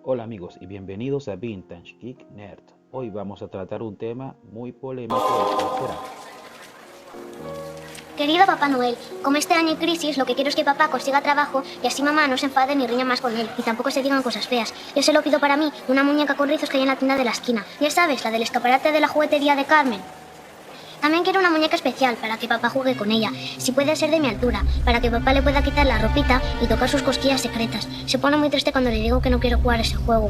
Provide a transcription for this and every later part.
Hola amigos y bienvenidos a Vintage Geek Nerd. Hoy vamos a tratar un tema muy polémico. ¿Cuál será? Querido Papá Noel, como este año hay crisis, lo que quiero es que papá consiga trabajo y así mamá no se enfade ni riña más con él y tampoco se digan cosas feas. Yo se lo pido para mí, una muñeca con rizos que hay en la tienda de la esquina. Ya sabes, la del escaparate de la juguetería de Carmen. También quiero una muñeca especial para que papá juegue con ella. Si puede ser de mi altura, para que papá le pueda quitar la ropita y tocar sus cosquillas secretas. Se pone muy triste cuando le digo que no quiero jugar ese juego.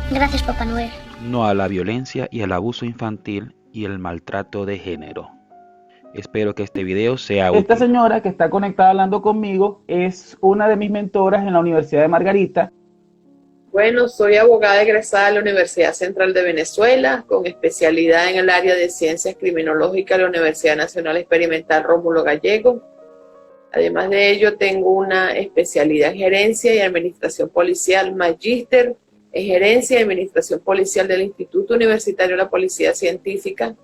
Gracias, Papá Noel. No a la violencia y al abuso infantil y el maltrato de género. Espero que este video sea Esta útil. señora que está conectada hablando conmigo es una de mis mentoras en la Universidad de Margarita. Bueno, soy abogada egresada de la Universidad Central de Venezuela, con especialidad en el área de Ciencias Criminológicas de la Universidad Nacional Experimental Rómulo Gallego. Además de ello, tengo una especialidad en Gerencia y Administración Policial, magíster en Gerencia y Administración Policial del Instituto Universitario de la Policía Científica.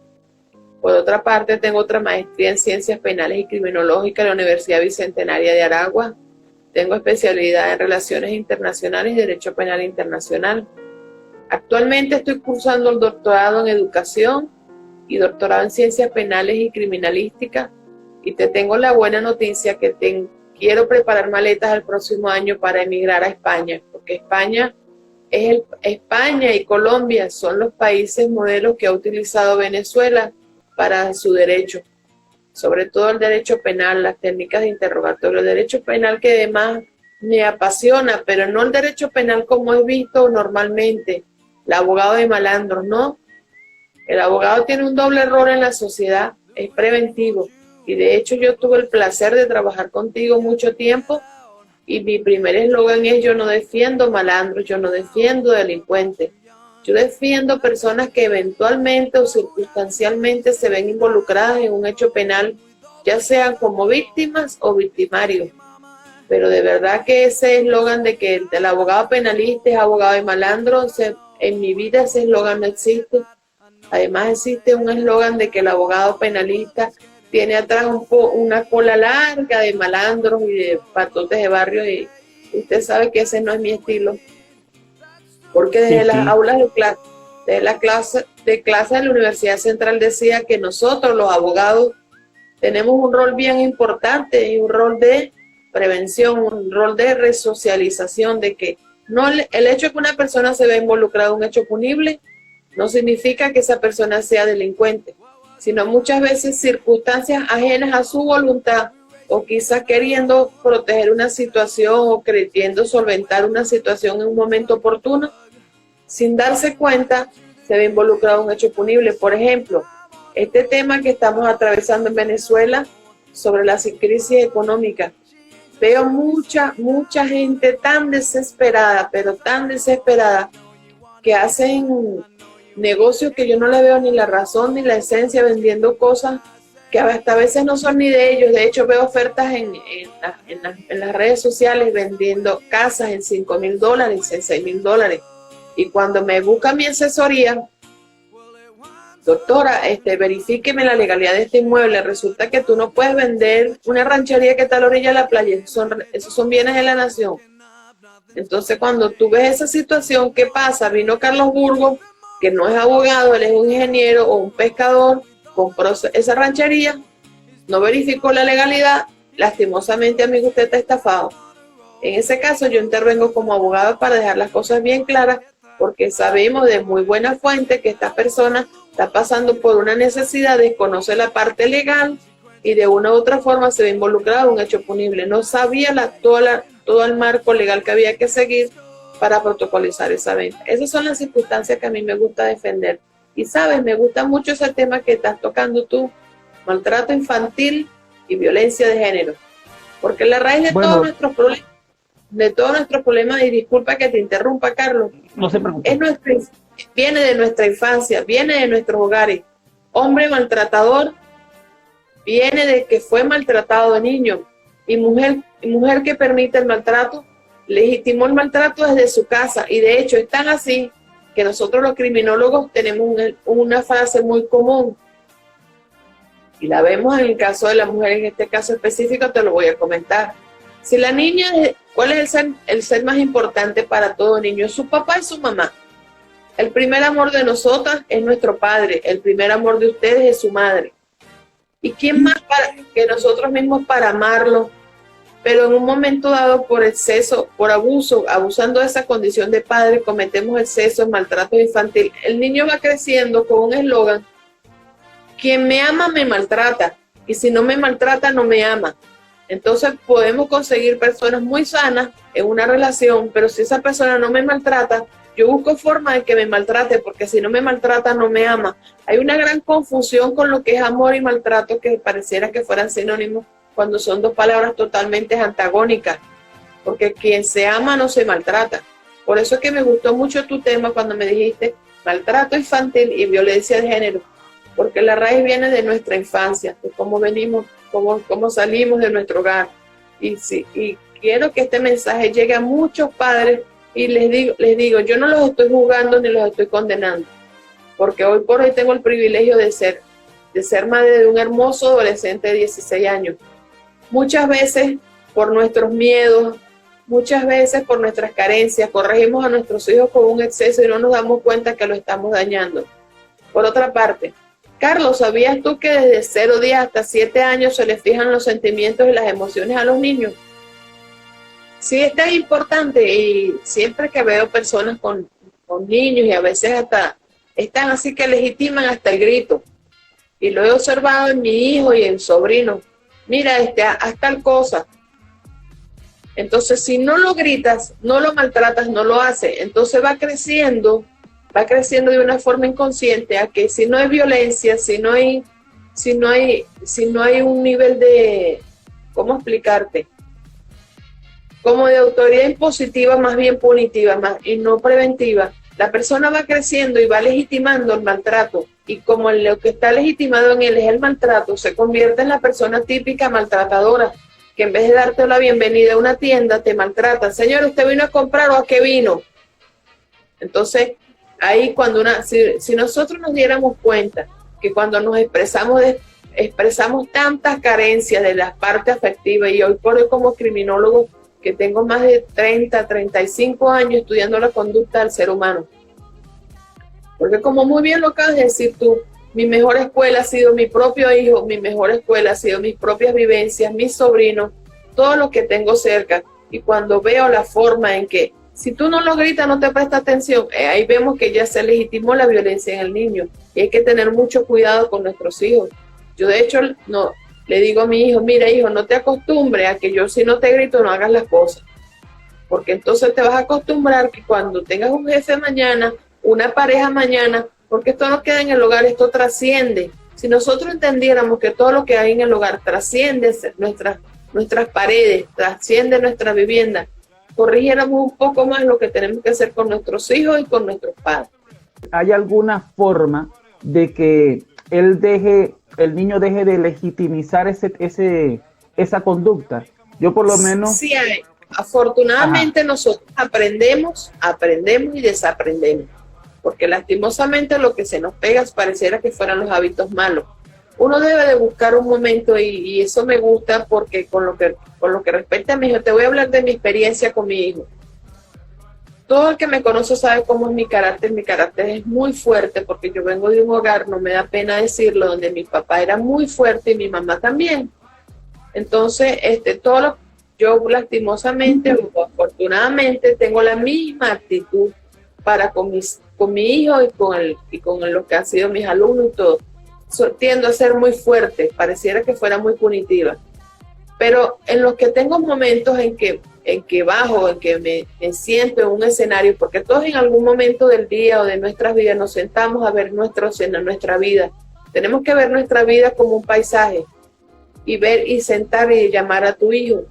Por otra parte, tengo otra maestría en Ciencias Penales y Criminológicas de la Universidad Bicentenaria de Aragua. Tengo especialidad en Relaciones Internacionales y Derecho Penal Internacional. Actualmente estoy cursando el doctorado en Educación y doctorado en Ciencias Penales y Criminalística. Y te tengo la buena noticia que quiero preparar maletas el próximo año para emigrar a España, porque España y Colombia son los países modelos que ha utilizado Venezuela para su derecho. Sobre todo el derecho penal, las técnicas de interrogatorio, el derecho penal que además me apasiona, pero no el derecho penal como es visto normalmente, el abogado de malandros, no. El abogado tiene un doble rol en la sociedad, es preventivo, y de hecho yo tuve el placer de trabajar contigo mucho tiempo, y mi primer eslogan es: yo no defiendo malandros, yo no defiendo delincuentes, yo defiendo personas que eventualmente o circunstancialmente se ven involucradas en un hecho penal, ya sean como víctimas o victimarios. Pero de verdad que ese eslogan de que el abogado penalista es abogado de malandro, en mi vida ese eslogan no existe. Además existe un eslogan de que el abogado penalista tiene atrás una cola larga de malandros y de patotes de barrio, y usted sabe que ese no es mi estilo. Porque desde las aulas de clase, de la clase de la Universidad Central decía que nosotros los abogados tenemos un rol bien importante y un rol de prevención, un rol de resocialización, de que no el hecho de que una persona se vea involucrada en un hecho punible no significa que esa persona sea delincuente, sino muchas veces circunstancias ajenas a su voluntad, o quizás queriendo proteger una situación o creyendo solventar una situación en un momento oportuno, sin darse cuenta, se ve involucrado en un hecho punible. Por ejemplo, este tema que estamos atravesando en Venezuela sobre la crisis económica. Veo mucha gente tan desesperada, pero tan desesperada, que hacen negocios que yo no le veo ni la razón ni la esencia, vendiendo cosas que hasta a veces no son ni de ellos. De hecho, veo ofertas en las redes sociales vendiendo casas en $5,000, en $6,000. Y cuando me busca mi asesoría, doctora, verifíqueme la legalidad de este inmueble, resulta que tú no puedes vender una ranchería que está a la orilla de la playa, esos son bienes de la nación. Entonces, cuando tú ves esa situación, ¿qué pasa? Vino Carlos Burgos, que no es abogado, él es un ingeniero o un pescador, compró esa ranchería, no verificó la legalidad, lastimosamente, amigo, usted está estafado. En ese caso, yo intervengo como abogado para dejar las cosas bien claras, porque sabemos de muy buena fuente que esta persona está pasando por una necesidad, desconoce la parte legal y de una u otra forma se ve involucrado en un hecho punible. No sabía todo el marco legal que había que seguir para protocolizar esa venta. Esas son las circunstancias que a mí me gusta defender. Y sabes, me gusta mucho ese tema que estás tocando tú: maltrato infantil y violencia de género. Porque la raíz de todos nuestros problemas, y disculpa que te interrumpa, Carlos, No se preocupe. viene de nuestra infancia, viene de nuestros hogares. Hombre maltratador viene de que fue maltratado de niño, y mujer que permite el maltrato, legitimó el maltrato desde su casa. Y de hecho es tan así que nosotros los criminólogos tenemos una frase muy común, y la vemos en el caso de la mujer. En este caso específico te lo voy a comentar: Si la niña, ¿cuál es el ser más importante para todo niño? Su papá y su mamá. El primer amor de nosotras es nuestro padre, el primer amor de ustedes es su madre. ¿Y quién más que nosotros mismos para amarlo? Pero en un momento dado, por exceso, por abuso, abusando de esa condición de padre, cometemos exceso, maltrato infantil. El niño va creciendo con un eslogan: quien me ama me maltrata, y si no me maltrata no me ama. Entonces podemos conseguir personas muy sanas en una relación, pero si esa persona no me maltrata, yo busco forma de que me maltrate, porque si no me maltrata no me ama. Hay una gran confusión con lo que es amor y maltrato, que pareciera que fueran sinónimos, cuando son dos palabras totalmente antagónicas, porque quien se ama no se maltrata. Por eso es que me gustó mucho tu tema cuando me dijiste maltrato infantil y violencia de género, porque la raíz viene de nuestra infancia, de cómo venimos, cómo salimos de nuestro hogar. Y quiero que este mensaje llegue a muchos padres, y les digo, yo no los estoy juzgando ni los estoy condenando, porque hoy por hoy tengo el privilegio de ser madre de un hermoso adolescente de 16 años. Muchas veces por nuestros miedos, muchas veces por nuestras carencias, corregimos a nuestros hijos con un exceso y no nos damos cuenta que lo estamos dañando. Por otra parte, Carlos, ¿sabías tú que desde 0 días hasta 7 años se les fijan los sentimientos y las emociones a los niños? Sí, esto es importante, y siempre que veo personas con niños, y a veces hasta están así que legitiman hasta el grito, y lo he observado en mi hijo y en sobrino. Mira, haz tal cosa. Entonces, si no lo gritas, no lo maltratas, no lo hace. Entonces va creciendo de una forma inconsciente a que si no hay violencia, si no hay un nivel de, ¿cómo explicarte? Como de autoridad impositiva, más bien punitiva, y no preventiva, la persona va creciendo y va legitimando el maltrato, y como lo que está legitimado en él es el maltrato, se convierte en la persona típica maltratadora, que en vez de darte la bienvenida a una tienda, te maltrata. Señor, ¿usted vino a comprar o a qué vino? Entonces, ahí cuando si nosotros nos diéramos cuenta que cuando nos expresamos tantas carencias de la parte afectiva, y hoy por hoy como criminólogo, que tengo más de 35 años estudiando la conducta del ser humano. Porque como muy bien lo acabas de decir tú, mi mejor escuela ha sido mi propio hijo, mi mejor escuela ha sido mis propias vivencias, mis sobrinos, todo lo que tengo cerca. Y cuando veo la forma en que, si tú no lo gritas, no te presta atención, ahí vemos que ya se legitimó la violencia en el niño. Y hay que tener mucho cuidado con nuestros hijos. Yo de hecho le digo a mi hijo, mira hijo, no te acostumbres a que yo si no te grito no hagas las cosas, porque entonces te vas a acostumbrar que cuando tengas un jefe mañana, una pareja mañana, porque esto no queda en el hogar, esto trasciende. Si nosotros entendiéramos que todo lo que hay en el hogar trasciende nuestras paredes, trasciende nuestra vivienda, corrigiéramos un poco más lo que tenemos que hacer con nuestros hijos y con nuestros padres. ¿Hay alguna forma de que el niño deje de legitimizar esa conducta? Yo por lo menos... Sí hay. Afortunadamente, ajá, nosotros aprendemos y desaprendemos, porque lastimosamente lo que se nos pega pareciera que fueran los hábitos malos. Uno debe de buscar un momento, y eso me gusta, porque con lo que respecta a mi hijo, te voy a hablar de mi experiencia con mi hijo. Todo el que me conoce sabe cómo es mi carácter. Mi carácter es muy fuerte, porque yo vengo de un hogar, no me da pena decirlo, donde mi papá era muy fuerte y mi mamá también. Entonces, yo lastimosamente o afortunadamente tengo la misma actitud para con mi hijo y con lo que han sido mis alumnos y todo. Tiendo a ser muy fuerte, pareciera que fuera muy punitiva. Pero en los que tengo momentos en que bajo, en que me siento en un escenario, porque todos en algún momento del día o de nuestras vidas nos sentamos a ver nuestra vida. Tenemos que ver nuestra vida como un paisaje, y ver y sentar y llamar a tu hijo,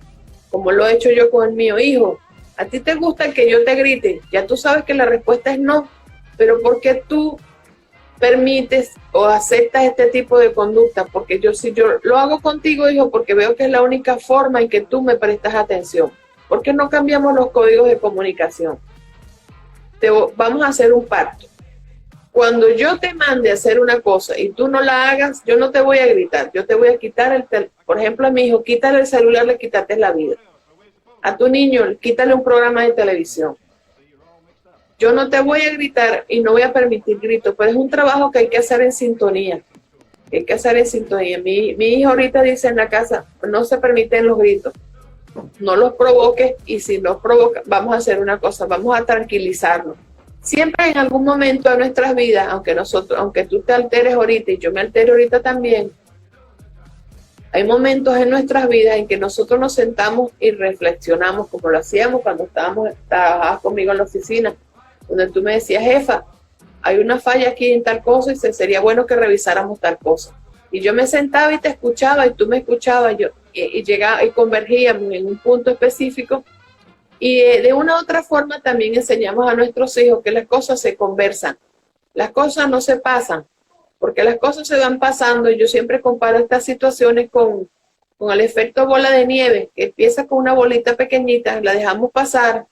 como lo he hecho yo con el mío. Hijo, ¿a ti te gusta que yo te grite? Ya tú sabes que la respuesta es no, pero ¿por qué tú permites o aceptas este tipo de conducta? Porque si yo lo hago contigo, hijo, porque veo que es la única forma en que tú me prestas atención. ¿Por qué no cambiamos los códigos de comunicación? Vamos a hacer un pacto. Cuando yo te mande a hacer una cosa y tú no la hagas, yo no te voy a gritar, yo te voy a quitar por ejemplo, a mi hijo, quítale el celular, le quitaste la vida. A tu niño, quítale un programa de televisión. Yo no te voy a gritar y no voy a permitir gritos, pero es un trabajo que hay que hacer en sintonía. Hay que hacer en sintonía. Mi hijo ahorita dice en la casa, no se permiten los gritos. No los provoques, y si los provoca, vamos a hacer una cosa, vamos a tranquilizarnos. Siempre en algún momento de nuestras vidas, aunque tú te alteres ahorita y yo me altere ahorita también, hay momentos en nuestras vidas en que nosotros nos sentamos y reflexionamos, como lo hacíamos cuando estabas conmigo en la oficina, donde tú me decías, jefa, hay una falla aquí en tal cosa y sería bueno que revisáramos tal cosa. Y yo me sentaba y te escuchaba y tú me escuchabas y llegaba y convergíamos en un punto específico. Y de una u otra forma también enseñamos a nuestros hijos que las cosas se conversan, las cosas no se pasan, porque las cosas se van pasando. Y yo siempre comparo estas situaciones con el efecto bola de nieve, que empieza con una bolita pequeñita, la dejamos pasar,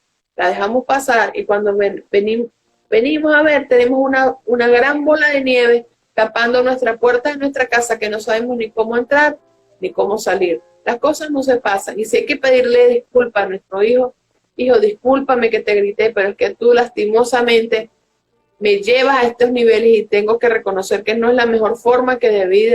y cuando venimos a ver, tenemos una gran bola de nieve tapando nuestra puerta de nuestra casa, que no sabemos ni cómo entrar ni cómo salir. Las cosas no se pasan, y si hay que pedirle disculpas a nuestro hijo, discúlpame que te grité, pero es que tú lastimosamente me llevas a estos niveles y tengo que reconocer que no es la mejor forma que debí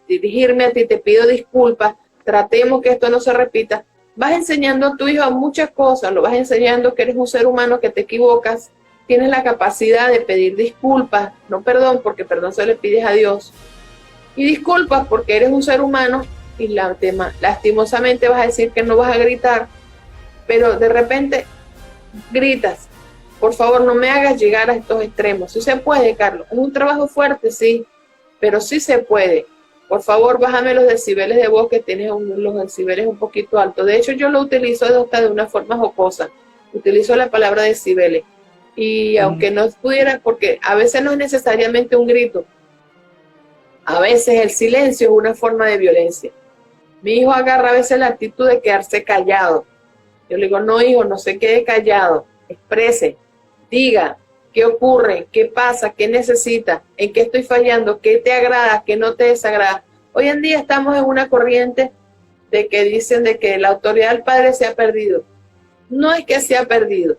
dirigirme a ti, te pido disculpas, tratemos que esto no se repita. Vas enseñando a tu hijo muchas cosas, lo vas enseñando que eres un ser humano, que te equivocas, tienes la capacidad de pedir disculpas, no perdón, porque perdón se le pides a Dios, y disculpas porque eres un ser humano, y lastimosamente vas a decir que no vas a gritar, pero de repente gritas. Por favor, no me hagas llegar a estos extremos. Sí se puede, Carlos. Es un trabajo fuerte, sí, pero sí se puede. Por favor, bájame los decibeles de voz, que tienes los decibeles un poquito altos. De hecho, yo lo utilizo hasta de una forma jocosa. Utilizo la palabra decibeles. Y aunque no pudiera, porque a veces no es necesariamente un grito. A veces el silencio es una forma de violencia. Mi hijo agarra a veces la actitud de quedarse callado. Yo le digo, no, hijo, no se quede callado. Exprese. Diga qué ocurre, qué pasa, qué necesita, en qué estoy fallando, qué te agrada, qué no te desagrada. Hoy en día estamos en una corriente de que dicen de que la autoridad del padre se ha perdido. No es que se ha perdido,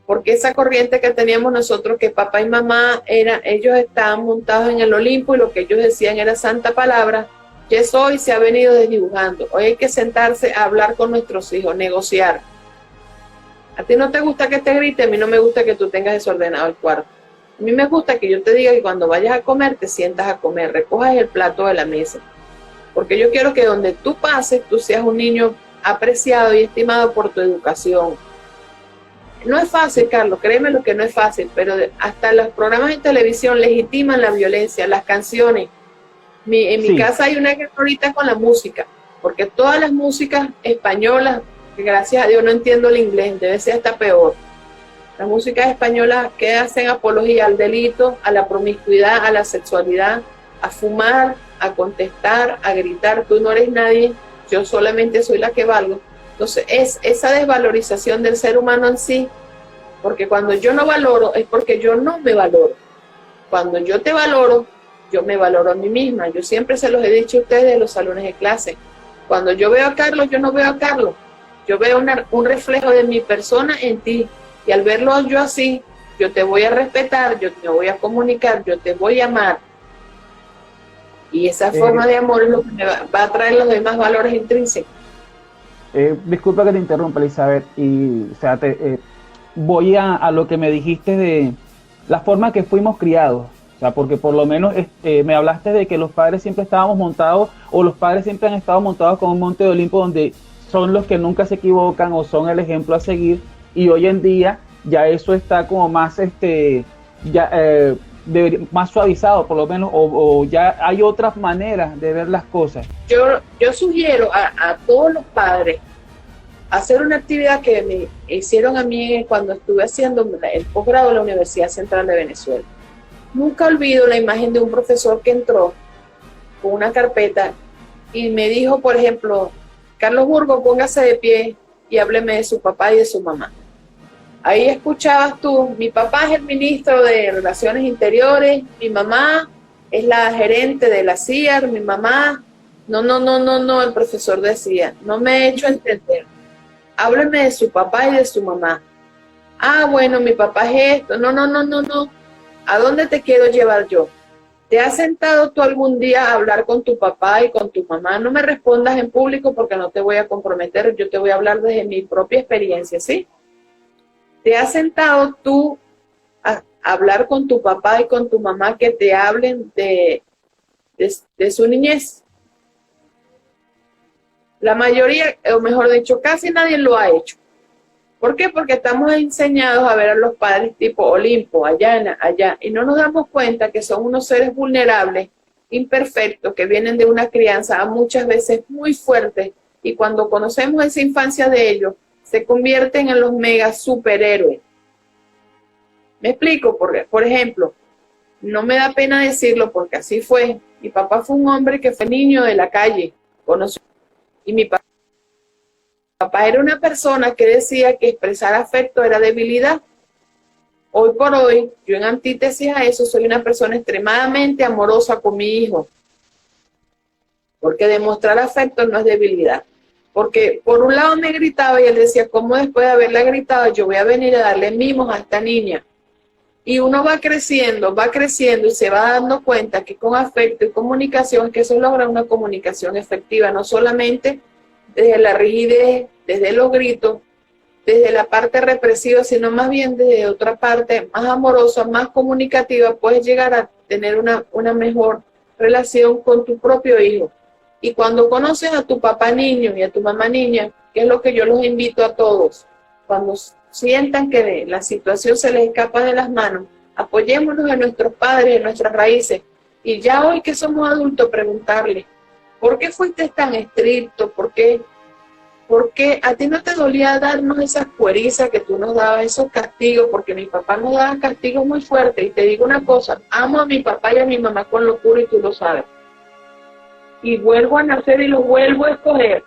porque esa corriente que teníamos nosotros, que papá y mamá, ellos estaban montados en el Olimpo y lo que ellos decían era santa palabra, que eso hoy se ha venido desdibujando. Hoy hay que sentarse a hablar con nuestros hijos, negociar. A ti no te gusta que te grite, a mí no me gusta que tú tengas desordenado el cuarto. A mí me gusta que yo te diga que cuando vayas a comer, te sientas a comer, recojas el plato de la mesa. Porque yo quiero que donde tú pases, tú seas un niño apreciado y estimado por tu educación. No es fácil, Carlos, créeme lo que no es fácil, pero hasta los programas de televisión legitiman la violencia, las canciones. En mi casa hay una guerra ahorita con la música, porque todas las músicas españolas, que gracias a Dios no entiendo el inglés, debe ser hasta peor. Las músicas españolas que hacen apología al delito, a la promiscuidad, a la sexualidad, a fumar, a contestar, a gritar, tú no eres nadie, yo solamente soy la que valgo. Entonces es esa desvalorización del ser humano en sí, porque cuando yo no valoro es porque yo no me valoro. Cuando yo te valoro, yo me valoro a mí misma. Yo siempre se los he dicho a ustedes en los salones de clase. Cuando yo veo a Carlos, yo no veo a Carlos. Yo veo un reflejo de mi persona en ti, y al verlo yo así, yo te voy a respetar, yo te voy a comunicar, yo te voy a amar. Y esa forma de amor es lo que me va a traer los demás valores intrínsecos. Disculpa que te interrumpa, Elizabeth, y o sea, voy a lo que me dijiste de la forma que fuimos criados. O sea, porque por lo menos me hablaste de que los padres siempre estábamos montados, o los padres siempre han estado montados con un monte de Olimpo donde son los que nunca se equivocan o son el ejemplo a seguir, y hoy en día ya eso está como más más suavizado, por lo menos, o ya hay otras maneras de ver las cosas. Yo sugiero a todos los padres hacer una actividad que me hicieron a mí cuando estuve haciendo el posgrado en la Universidad Central de Venezuela. Nunca olvido la imagen de un profesor que entró con una carpeta y me dijo, por ejemplo, Carlos Burgos, póngase de pie y hábleme de su papá y de su mamá. Ahí escuchabas tú, mi papá es el ministro de Relaciones Interiores, mi mamá es la gerente de la CIAR, mi mamá, no, el profesor decía, no me he hecho entender. Hábleme de su papá y de su mamá. Ah, bueno, mi papá es esto. No, no, no, no, no. ¿A dónde te quiero llevar yo? ¿Te has sentado tú algún día a hablar con tu papá y con tu mamá? No me respondas en público porque no te voy a comprometer. Yo te voy a hablar desde mi propia experiencia, ¿sí? ¿Te has sentado tú a hablar con tu papá y con tu mamá que te hablen de su niñez? La mayoría, o mejor dicho, casi nadie lo ha hecho. ¿Por qué? Porque estamos enseñados a ver a los padres tipo Olimpo, allá, allá, y no nos damos cuenta que son unos seres vulnerables, imperfectos, que vienen de una crianza muchas veces muy fuerte, y cuando conocemos esa infancia de ellos, se convierten en los mega superhéroes. ¿Me explico? Por ejemplo, no me da pena decirlo porque así fue. Mi papá fue un hombre que fue niño de la calle, conoció, y mi papá era una persona que decía que expresar afecto era debilidad. Hoy por hoy, yo en antítesis a eso, soy una persona extremadamente amorosa con mi hijo. Porque demostrar afecto no es debilidad. Porque por un lado me gritaba y él decía, ¿cómo después de haberla gritado yo voy a venir a darle mimos a esta niña? Y uno va creciendo y se va dando cuenta que con afecto y comunicación, que eso logra una comunicación efectiva, no solamente desde la rigidez, desde los gritos, desde la parte represiva, sino más bien desde otra parte más amorosa, más comunicativa, puedes llegar a tener una mejor relación con tu propio hijo. Y cuando conoces a tu papá niño y a tu mamá niña, que es lo que yo los invito a todos, cuando sientan que la situación se les escapa de las manos, apoyémonos en nuestros padres, en nuestras raíces, y ya hoy que somos adultos, preguntarles, ¿por qué fuiste tan estricto? ¿Por qué a ti no te dolía darnos esas puerizas que tú nos dabas, esos castigos? Porque mi papá nos daba castigos muy fuertes, y te digo una cosa, amo a mi papá y a mi mamá con locura y tú lo sabes. Y vuelvo a nacer y los vuelvo a escoger.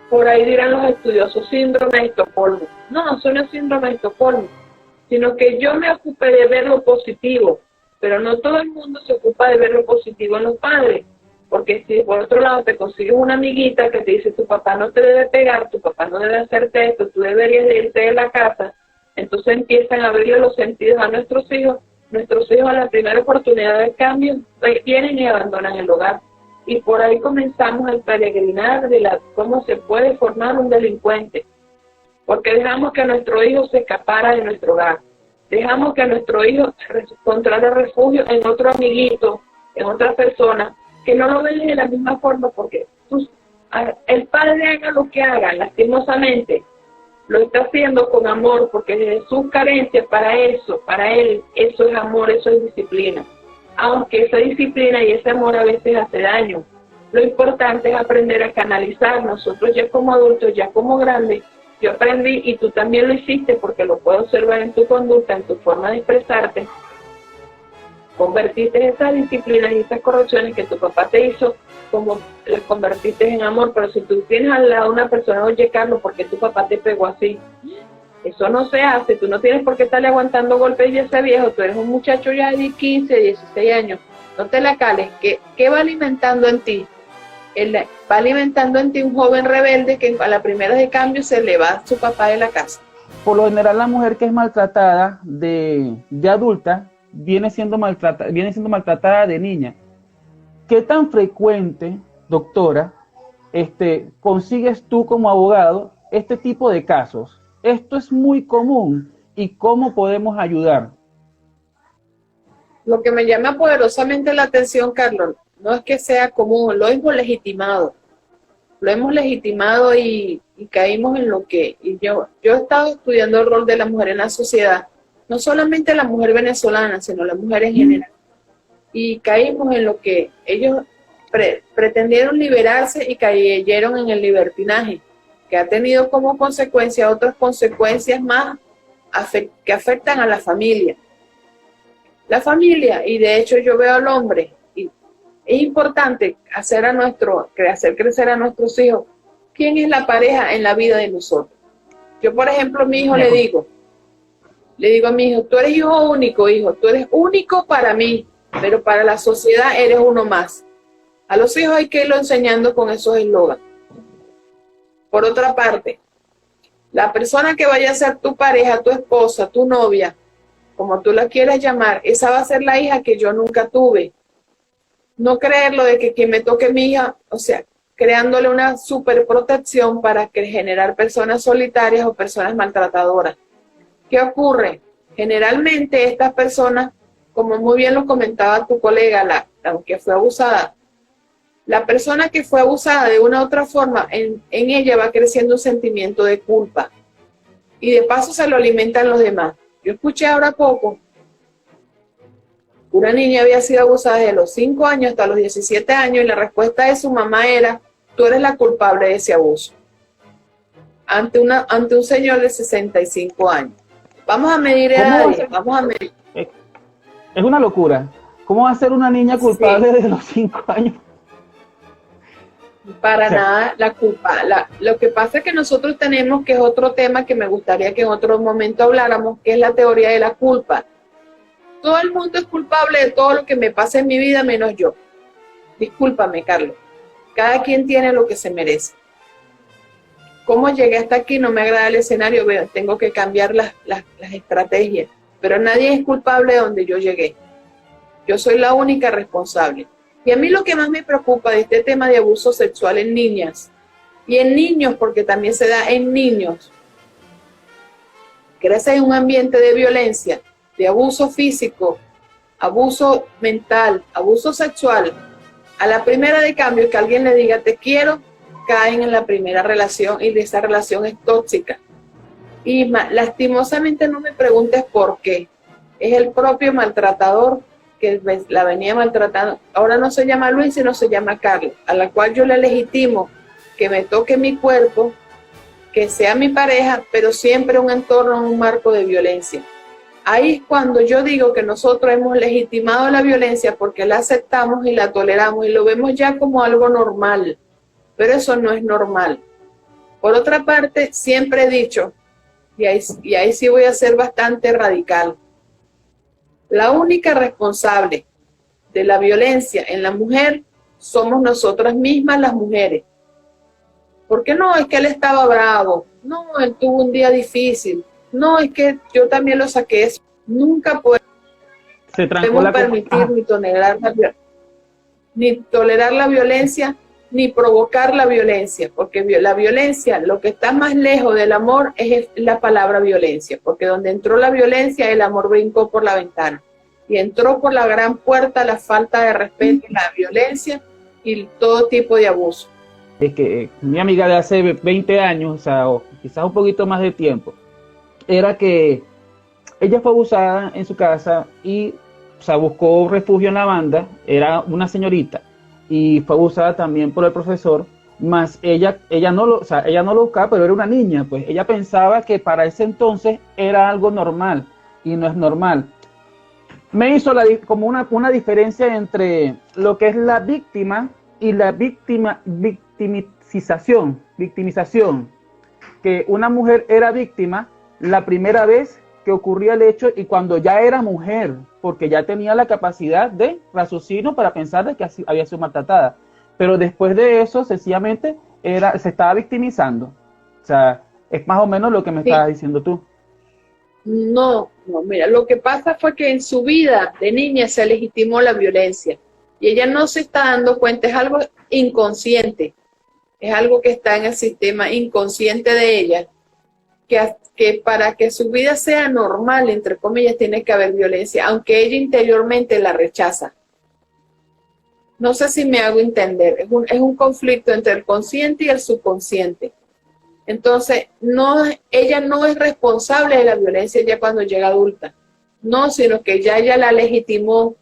Por ahí dirán los estudiosos, síndrome de Estocolmo. No, eso no es síndrome de Estocolmo, sino que yo me ocupé de ver lo positivo, pero no todo el mundo se ocupa de ver lo positivo en los padres, porque si por otro lado te consigues una amiguita que te dice tu papá no te debe pegar, tu papá no debe hacerte esto, tú deberías de irte de la casa, entonces empiezan a abrirle los sentidos a nuestros hijos a la primera oportunidad de cambio, vienen y abandonan el hogar. Y por ahí comenzamos el peregrinar de cómo se puede formar un delincuente. Porque dejamos que nuestro hijo se escapara de nuestro hogar. Dejamos que nuestro hijo encontrara refugio en otro amiguito, en otra persona, que no lo ven de la misma forma, porque el padre haga lo que haga, lastimosamente, lo está haciendo con amor, porque desde sus carencias, para él, eso es amor, eso es disciplina. Aunque esa disciplina y ese amor a veces hace daño. Lo importante es aprender a canalizar. Nosotros ya como adultos, ya como grandes, yo aprendí y tú también lo hiciste porque lo puedo observar en tu conducta, en tu forma de expresarte. Convertiste esas disciplinas y esas correcciones que tu papá te hizo, como las convertiste en amor. Pero si tú tienes al lado una persona, oye Carlos, ¿por qué tu papá te pegó así? Eso no se hace, tú no tienes por qué estarle aguantando golpes y ese viejo, tú eres un muchacho ya de 15, 16 años, no te la cales. ¿Qué va alimentando en ti? Va alimentando en ti un joven rebelde que a la primera de cambio se le va a su papá de la casa. Por lo general la mujer que es maltratada de adulta viene siendo maltratada de niña. ¿Qué tan frecuente, doctora, consigues tú como abogado este tipo de casos? Esto es muy común. ¿Y cómo podemos ayudar? Lo que me llama poderosamente la atención, Carlos, no es que sea común, lo hemos legitimado. Lo hemos legitimado y caímos en lo que... Y yo he estado estudiando el rol de la mujer en la sociedad, no solamente la mujer venezolana, sino la mujer en general. Y caímos en lo que ellos pretendieron liberarse y cayeron en el libertinaje, que ha tenido como consecuencia otras consecuencias más que afectan a la familia. La familia, y de hecho yo veo al hombre, y es importante hacer crecer a nuestros hijos. ¿Quién es la pareja en la vida de nosotros? Yo, por ejemplo, a mi hijo le digo a mi hijo, tú eres hijo único, hijo, tú eres único para mí, pero para la sociedad eres uno más. A los hijos hay que irlo enseñando con esos eslogans. Por otra parte, La persona que vaya a ser tu pareja, tu esposa, tu novia, como tú la quieras llamar, esa va a ser la hija que yo nunca tuve. No creerlo de que quien me toque mi hija, o sea, creándole una super protección para generar personas solitarias o personas maltratadoras. ¿Qué ocurre? Generalmente estas personas, como muy bien lo comentaba tu colega, la que fue abusada, la persona que fue abusada de una u otra forma, en ella va creciendo un sentimiento de culpa y de paso se lo alimentan los demás. Yo escuché ahora poco, una niña había sido abusada desde los 5 años hasta los 17 años y la respuesta de su mamá era: tú eres la culpable de ese abuso. Ante un señor de 65 años. Vamos a medir edades, vamos a medir. Es una locura. ¿Cómo va a ser una niña culpable desde los 5 años? Para nada la culpa. Lo que pasa es que nosotros tenemos, que es otro tema que me gustaría que en otro momento habláramos, que es la teoría de la culpa. Todo el mundo es culpable de todo lo que me pasa en mi vida, menos yo. Discúlpame, Carlos. Cada quien tiene lo que se merece. ¿Cómo llegué hasta aquí? No me agrada el escenario, tengo que cambiar las estrategias. Pero nadie es culpable de donde yo llegué. Yo soy la única responsable. Y a mí lo que más me preocupa de este tema de abuso sexual en niñas y en niños, porque también se da en niños, crece en un ambiente de violencia, de abuso físico, abuso mental, abuso sexual. A la primera de cambio que alguien le diga te quiero, caen en la primera relación y esa relación es tóxica. Y lastimosamente no me preguntes por qué. Es el propio maltratador que la venía maltratando. Ahora no se llama Luis, sino se llama Carlos, a la cual yo le legitimo que me toque mi cuerpo, que sea mi pareja, pero siempre un entorno, un marco de violencia. Ahí es cuando yo digo que nosotros hemos legitimado la violencia porque la aceptamos y la toleramos y lo vemos ya como algo normal, pero eso no es normal. Por otra parte, siempre he dicho, y ahí sí voy a ser bastante radical, la única responsable de la violencia en la mujer somos nosotras mismas las mujeres. ¿Por qué no? Es que él estaba bravo, no, él tuvo un día difícil, no, es que yo también lo saqué. Nunca podemos permitir ni tolerar la violencia, ni provocar la violencia, porque la violencia, lo que está más lejos del amor es la palabra violencia, porque donde entró la violencia, el amor brincó por la ventana, y entró por la gran puerta la falta de respeto, la violencia y todo tipo de abuso. Es que mi amiga de hace 20 años, o sea, o quizás un poquito más de tiempo, era que ella fue abusada en su casa y, o sea, buscó refugio en la banda, era una señorita, y fue abusada también por el profesor, más ella no lo buscaba, pero era una niña, pues ella pensaba que para ese entonces era algo normal, y no es normal. Me hizo como una diferencia entre lo que es la víctima y la victimización, que una mujer era víctima la primera vez que ocurría el hecho y cuando ya era mujer, porque ya tenía la capacidad de raciocinio para pensar de que había sido maltratada. Pero después de eso, sencillamente, se estaba victimizando. O sea, es más o menos lo que me estabas diciendo tú. No, mira, lo que pasa fue que en su vida de niña se legitimó la violencia y ella no se está dando cuenta, es algo inconsciente, es algo que está en el sistema inconsciente de ella, que para que su vida sea normal, entre comillas, tiene que haber violencia, aunque ella interiormente la rechaza. No sé si me hago entender, es un conflicto entre el consciente y el subconsciente. Entonces, ella no es responsable de la violencia ya cuando llega adulta, no, sino que ya ella la legitimó.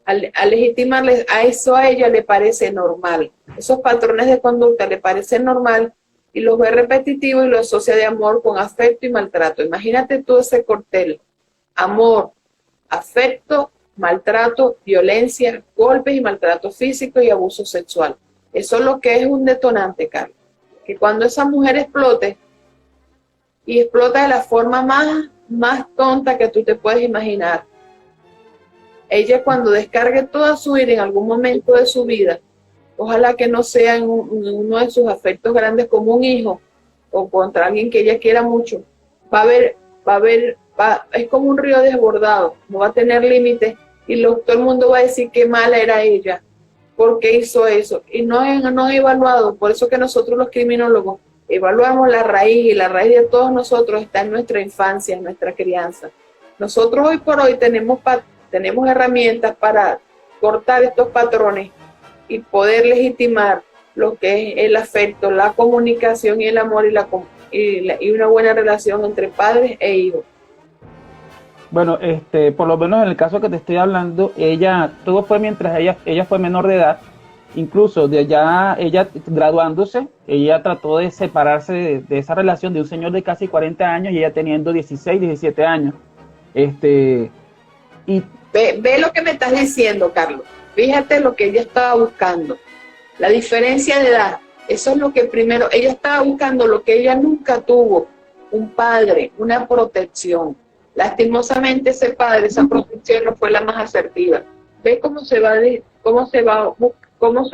Al legitimarle a eso, a ella le parece normal. Esos patrones de conducta le parecen normal y los ve repetitivos y los asocia de amor con afecto y maltrato. Imagínate todo ese cóctel: amor, afecto, maltrato, violencia, golpes y maltrato físico y abuso sexual. Eso es lo que es un detonante, Carlos. Que cuando esa mujer explote, y explota de la forma más tonta que tú te puedes imaginar, ella cuando descargue toda su ira en algún momento de su vida, ojalá que no sea en uno de sus afectos grandes como un hijo, o contra alguien que ella quiera mucho, es como un río desbordado, no va a tener límites y todo el mundo va a decir qué mala era ella, por qué hizo eso, y no he evaluado. Por eso que nosotros los criminólogos evaluamos la raíz, y la raíz de todos nosotros está en nuestra infancia, en nuestra crianza. Nosotros hoy por hoy tenemos herramientas para cortar estos patrones y poder legitimar lo que es el afecto, la comunicación y el amor y una buena relación entre padres e hijos. Bueno, por lo menos en el caso que te estoy hablando, todo fue mientras ella fue menor de edad. Incluso ella graduándose, ella trató de separarse de esa relación de un señor de casi 40 años y ella teniendo 16, 17 años. Ve lo que me estás diciendo, Carlos. Fíjate lo que ella estaba buscando. La diferencia de edad, eso es lo que primero, ella estaba buscando lo que ella nunca tuvo, un padre, una protección. Lastimosamente ese padre, esa protección no fue la más asertiva. Ve cómo se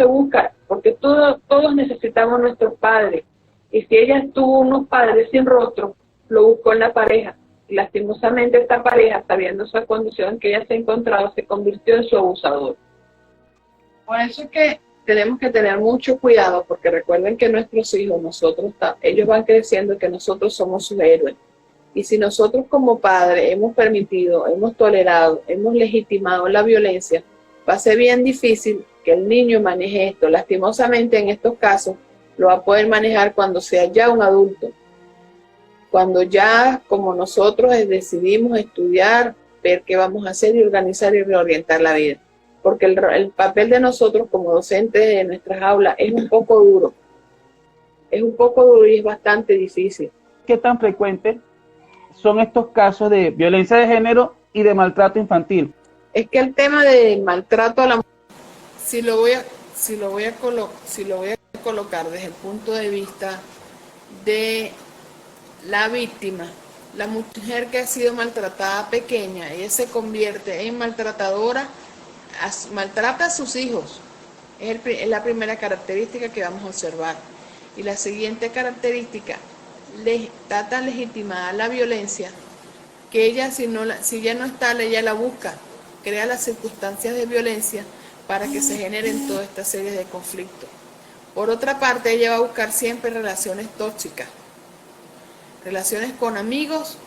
busca, porque todos necesitamos nuestros padres. Y si ella tuvo unos padres sin rostro, lo buscó en la pareja. Y lastimosamente esta pareja, sabiendo esa condición que ella se encontraba, se convirtió en su abusador. Por eso es que tenemos que tener mucho cuidado, porque recuerden que nuestros hijos, ellos van creciendo y que nosotros somos sus héroes. Y si nosotros como padres hemos permitido, hemos tolerado, hemos legitimado la violencia, va a ser bien difícil que el niño maneje esto. Lastimosamente en estos casos lo va a poder manejar cuando sea ya un adulto. Cuando ya, como nosotros, decidimos estudiar, ver qué vamos a hacer y organizar y reorientar la vida. Porque el papel de nosotros como docentes de nuestras aulas es un poco duro. Es un poco duro y es bastante difícil. ¿Qué tan frecuente son estos casos de violencia de género y de maltrato infantil? Es que el tema de maltrato a la mujer, si lo voy a colocar desde el punto de vista de la víctima, la mujer que ha sido maltratada pequeña, ella se convierte en maltratadora, maltrata a sus hijos. Es la primera característica que vamos a observar. Y la siguiente característica, está tan legitimada la violencia que ella, si ya no está, ella la busca, crea las circunstancias de violencia para que se generen toda esta serie de conflictos. Por otra parte, ella va a buscar siempre relaciones tóxicas, relaciones con amigos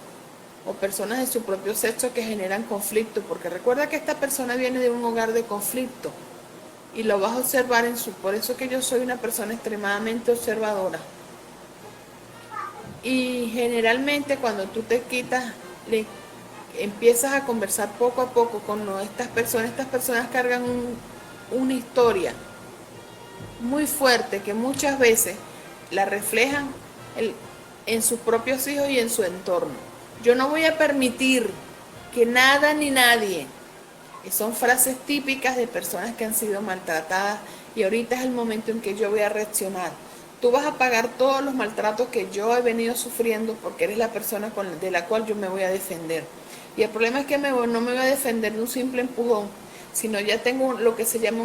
o personas de su propio sexo que generan conflicto, porque recuerda que esta persona viene de un hogar de conflicto y lo vas a observar por eso que yo soy una persona extremadamente observadora. Y generalmente cuando tú te quitas, empiezas a conversar poco a poco con estas personas cargan una historia muy fuerte que muchas veces la reflejan en sus propios hijos y en su entorno. Yo no voy a permitir que nada ni nadie, son frases típicas de personas que han sido maltratadas, y ahorita es el momento en que yo voy a reaccionar. Tú vas a pagar todos los maltratos que yo he venido sufriendo porque eres la persona de la cual yo me voy a defender. Y el problema es que no me voy a defender de un simple empujón, sino ya tengo lo que se llama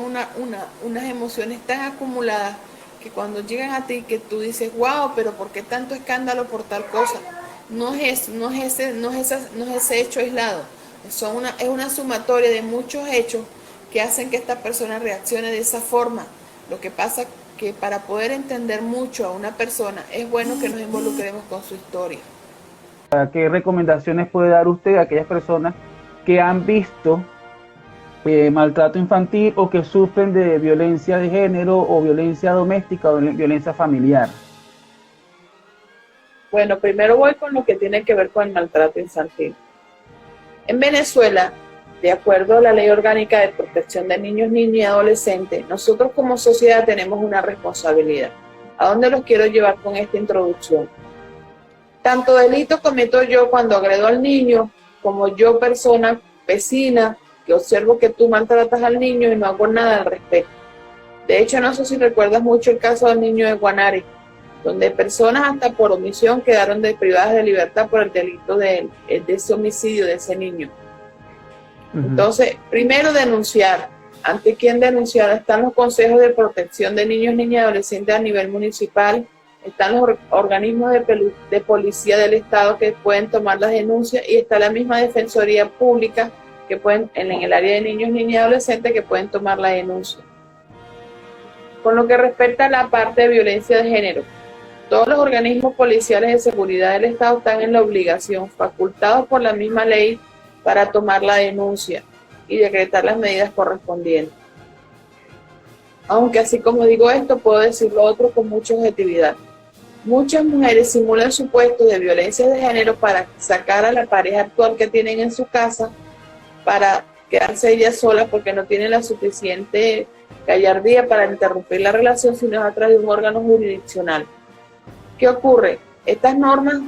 unas emociones tan acumuladas que cuando llegan a ti que tú dices, wow, pero ¿por qué tanto escándalo por tal cosa? No es ese hecho aislado, es una sumatoria de muchos hechos que hacen que esta persona reaccione de esa forma. Lo que pasa que para poder entender mucho a una persona es bueno que nos involucremos con su historia. ¿Qué recomendaciones puede dar usted a aquellas personas que han visto maltrato infantil o que sufren de violencia de género o violencia doméstica o violencia familiar? Bueno, primero voy con lo que tiene que ver con el maltrato infantil. En Venezuela, de acuerdo a la Ley Orgánica de Protección de Niños, Niñas y Adolescentes, nosotros como sociedad tenemos una responsabilidad. ¿A dónde los quiero llevar con esta introducción? Tanto delito cometo yo cuando agredo al niño, como yo, persona vecina, que observo que tú maltratas al niño y no hago nada al respecto. De hecho, no sé si recuerdas mucho el caso del niño de Guanare, donde personas hasta por omisión quedaron privadas de libertad por el delito de ese homicidio de ese niño. Entonces, primero denunciar. ¿Ante quién denunciar? Están los consejos de protección de niños, niñas y adolescentes a nivel municipal, están los organismos de policía del Estado que pueden tomar las denuncias, y está la misma Defensoría Pública que pueden, en el área de niños, niñas y adolescentes, que pueden tomar la denuncia. Con lo que respecta a la parte de violencia de género, todos los organismos policiales de seguridad del Estado están en la obligación, facultados por la misma ley, para tomar la denuncia y decretar las medidas correspondientes. Aunque así como digo esto, puedo decir lo otro con mucha objetividad. Muchas mujeres simulan supuestos de violencia de género para sacar a la pareja actual que tienen en su casa, para quedarse ellas solas porque no tienen la suficiente gallardía para interrumpir la relación, sino a través de un órgano jurisdiccional. ¿Qué ocurre? Estas normas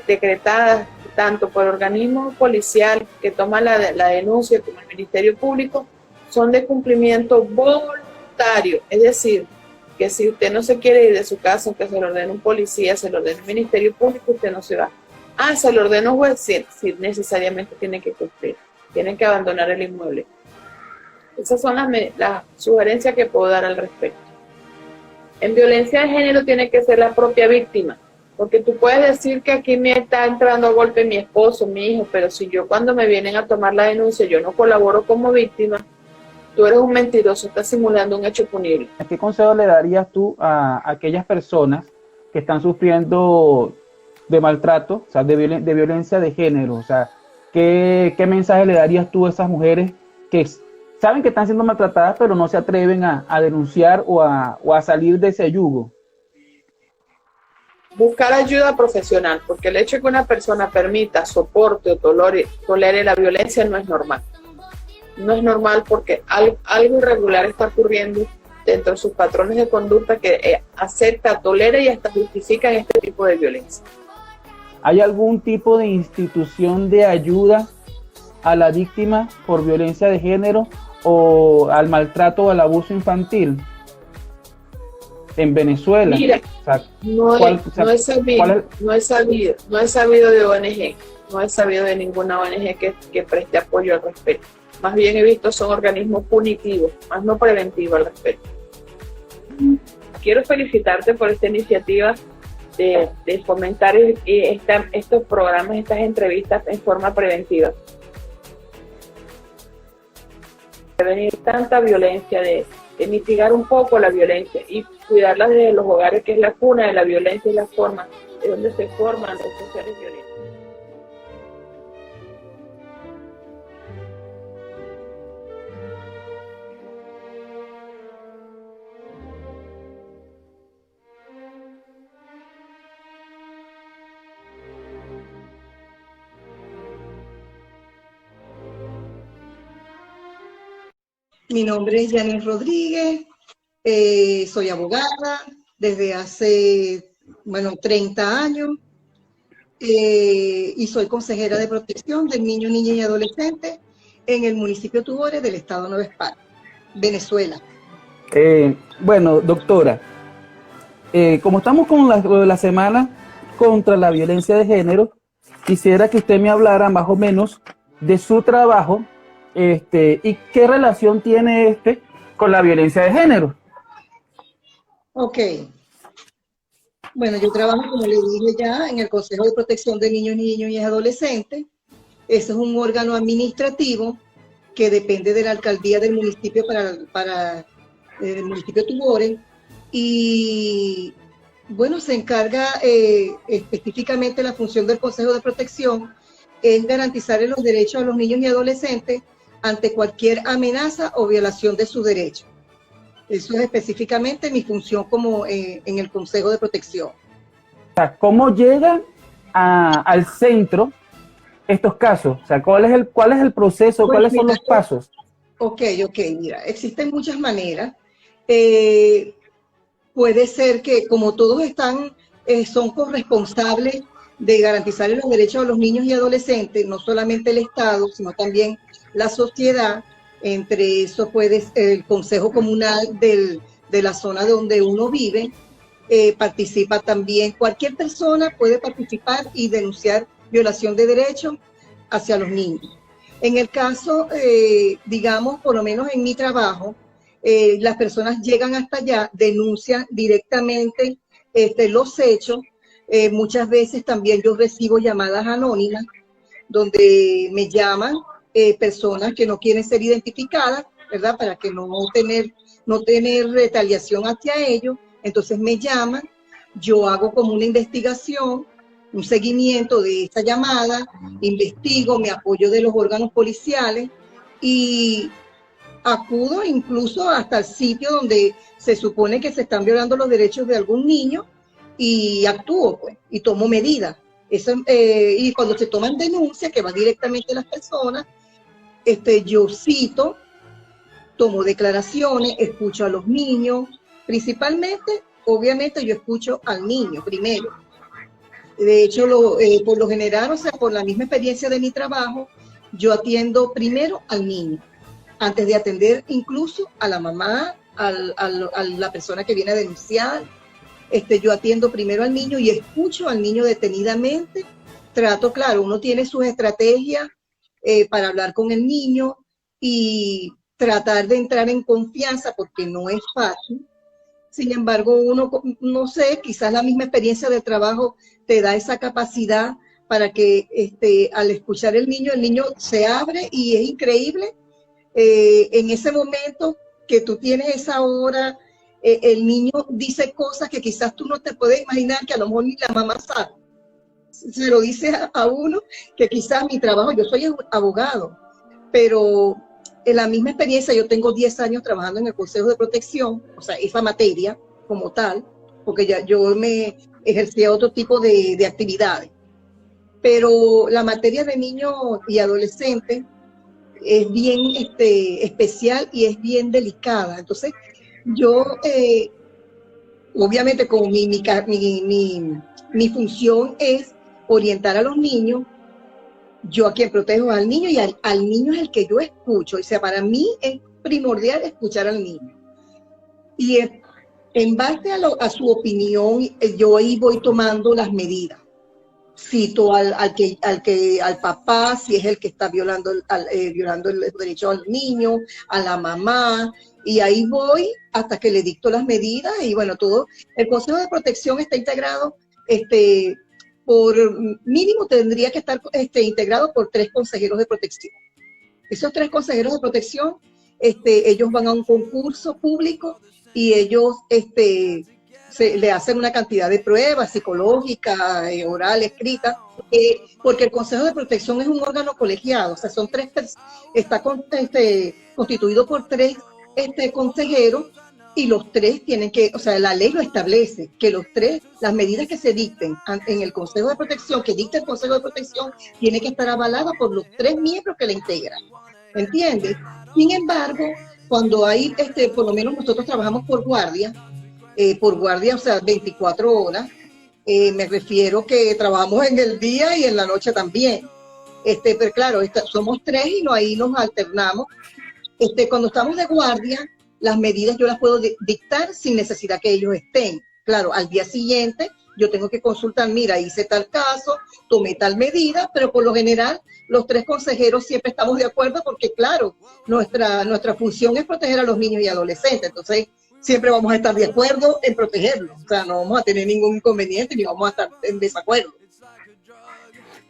decretadas tanto por el organismo policial que toma la denuncia como el Ministerio Público son de cumplimiento voluntario, es decir, que si usted no se quiere ir de su casa, aunque se lo ordene un policía, se lo ordene el Ministerio Público, usted no se va. Ah, se lo ordena un juez, sí, necesariamente tiene que cumplir, tiene que abandonar el inmueble. Esas son las sugerencias que puedo dar al respecto. En violencia de género tiene que ser la propia víctima, porque tú puedes decir que aquí me está entrando a golpe mi esposo, mi hijo, pero si yo, cuando me vienen a tomar la denuncia, yo no colaboro como víctima, tú eres un mentiroso, estás simulando un hecho punible. ¿Qué consejo le darías tú a aquellas personas que están sufriendo de maltrato, o sea, de violencia de género? O sea, ¿qué mensaje le darías tú a esas mujeres que saben que están siendo maltratadas, pero no se atreven a denunciar o a salir de ese yugo? Buscar ayuda profesional, porque el hecho de que una persona permita, soporte o tolere la violencia no es normal. No es normal porque algo irregular está ocurriendo dentro de sus patrones de conducta que acepta, tolera y hasta justifica este tipo de violencia. ¿Hay algún tipo de institución de ayuda a la víctima por violencia de género o al maltrato o al abuso infantil en Venezuela? Mira, o sea, no he sabido de ONG, no he sabido de ninguna ONG que preste apoyo al respecto. Más bien he visto son organismos punitivos, más no preventivos al respecto. Quiero felicitarte por esta iniciativa de fomentar estos programas, estas entrevistas en forma preventiva. Prevenir tanta violencia, de mitigar un poco la violencia y cuidarla desde los hogares, que es la cuna de la violencia y la forma de donde se forman los sociales violentos. Mi nombre es Yanis Rodríguez, soy abogada desde hace, 30 años y soy consejera de protección de niños, niñas y adolescentes en el municipio Tubores del estado Nueva Esparta, Venezuela. Bueno, doctora, como estamos con la semana contra la violencia de género, quisiera que usted me hablara más o menos de su trabajo y qué relación tiene con la violencia de género. Ok. Bueno, yo trabajo, como le dije ya, en el Consejo de Protección de Niños, Niñas y Adolescentes. Ese es un órgano administrativo que depende de la alcaldía del municipio para el municipio Tubores. Y bueno, se encarga específicamente la función del Consejo de Protección es garantizar los derechos a los niños y adolescentes ante cualquier amenaza o violación de sus derechos. Eso es específicamente mi función como en el Consejo de Protección. O sea, ¿cómo llegan al centro estos casos? O sea, ¿cuál es el proceso? Pues, ¿cuáles son los pasos? Ok, mira, existen muchas maneras. Puede ser que como todos son corresponsables de garantizar los derechos a los niños y adolescentes, no solamente el Estado, sino también la sociedad. Entre eso puede el Consejo Comunal de la zona donde uno vive, participa también, cualquier persona puede participar y denunciar violación de derechos hacia los niños. En el caso, digamos, por lo menos en mi trabajo, las personas llegan hasta allá, denuncian directamente los hechos. Muchas veces también yo recibo llamadas anónimas donde me llaman personas que no quieren ser identificadas, ¿verdad? Para que no tener retaliación hacia ellos. Entonces me llaman, yo hago como una investigación, un seguimiento de esta llamada, investigo, me apoyo de los órganos policiales y acudo incluso hasta el sitio donde se supone que se están violando los derechos de algún niño y actúo, pues, y tomo medidas. Y cuando se toman denuncias que van directamente a las personas, yo cito, tomo declaraciones, escucho a los niños, principalmente, obviamente yo escucho al niño primero. De hecho, por lo general, o sea, por la misma experiencia de mi trabajo, yo atiendo primero al niño, antes de atender incluso a la mamá, a la persona que viene a denunciar. Yo atiendo primero al niño y escucho al niño detenidamente. Trato, claro, uno tiene sus estrategias para hablar con el niño y tratar de entrar en confianza porque no es fácil. Sin embargo, uno, no sé, quizás la misma experiencia de trabajo te da esa capacidad para que al escuchar el niño se abre y es increíble. En ese momento que tú tienes esa hora, el niño dice cosas que quizás tú no te puedes imaginar, que a lo mejor ni la mamá sabe. Se lo dice a uno, que quizás mi trabajo, yo soy abogado, pero en la misma experiencia, yo tengo 10 años trabajando en el Consejo de Protección, o sea, esa materia como tal, porque ya yo me ejercía otro tipo de actividades. Pero la materia de niños y adolescentes es bien especial y es bien delicada. Entonces, yo, obviamente, como mi función es orientar a los niños, yo a quien protejo es al niño y al niño es el que yo escucho. O sea, para mí es primordial escuchar al niño. Y en base a su opinión, yo ahí voy tomando las medidas. Cito al papá, si es el que está violando el derecho al niño, a la mamá, y ahí voy hasta que le dicto las medidas. Y bueno, todo el Consejo de Protección está integrado, por mínimo tendría que estar integrado por 3 consejeros de protección. Esos 3 consejeros de protección, ellos van a un concurso público y ellos le hacen una cantidad de pruebas psicológicas, oral, escrita, porque el Consejo de Protección es un órgano colegiado, o sea, está constituido por 3 consejeros, y los 3 tienen que, o sea, la ley lo establece, que las medidas que se dicten en el Consejo de Protección, que dicta el Consejo de Protección, tiene que estar avalada por los 3 miembros que la integran, ¿entiendes? Sin embargo, cuando hay, por lo menos nosotros trabajamos por guardia, o sea, 24 horas, me refiero que trabajamos en el día y en la noche también, pero claro, somos 3 y ahí nos alternamos. Cuando estamos de guardia, las medidas yo las puedo dictar sin necesidad que ellos estén. Claro, al día siguiente yo tengo que consultar, mira, hice tal caso, tomé tal medida, pero por lo general los 3 consejeros siempre estamos de acuerdo porque, claro, nuestra función es proteger a los niños y adolescentes, entonces siempre vamos a estar de acuerdo en protegerlos. O sea, no vamos a tener ningún inconveniente ni vamos a estar en desacuerdo.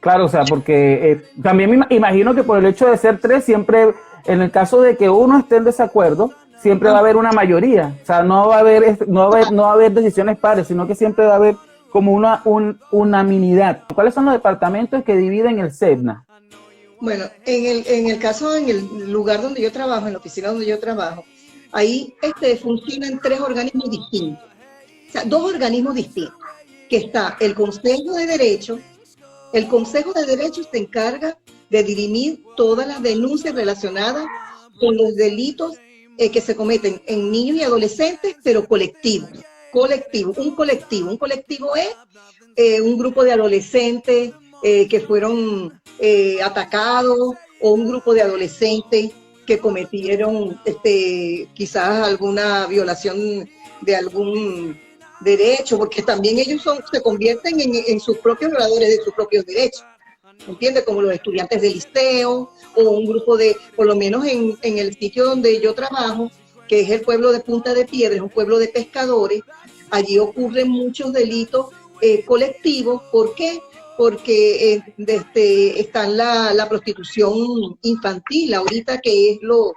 Claro, o sea, porque también me imagino que por el hecho de ser 3, siempre, en el caso de que uno esté en desacuerdo, siempre va a haber una mayoría. O sea, no va a haber decisiones pares, sino que siempre va a haber como una unanimidad. ¿Cuáles son los departamentos que dividen el SEBNA? Bueno, en el caso, en el lugar donde yo trabajo, en la oficina donde yo trabajo, ahí funcionan 3 organismos distintos. O sea, 2 organismos distintos, que está el Consejo de Derecho. El Consejo de Derecho se encarga de dirimir todas las denuncias relacionadas con los delitos que se cometen en niños y adolescentes, pero colectivos. Un colectivo es un grupo de adolescentes que fueron atacados, o un grupo de adolescentes que cometieron quizás alguna violación de algún derecho, porque también ellos se convierten en sus propios violadores de sus propios derechos, ¿entiendes? Como los estudiantes del liceo, o un grupo por lo menos en el sitio donde yo trabajo, que es el pueblo de Punta de Piedra, es un pueblo de pescadores. allí ocurren muchos delitos colectivos. ¿Por qué? Porque está la prostitución infantil ahorita, que es lo,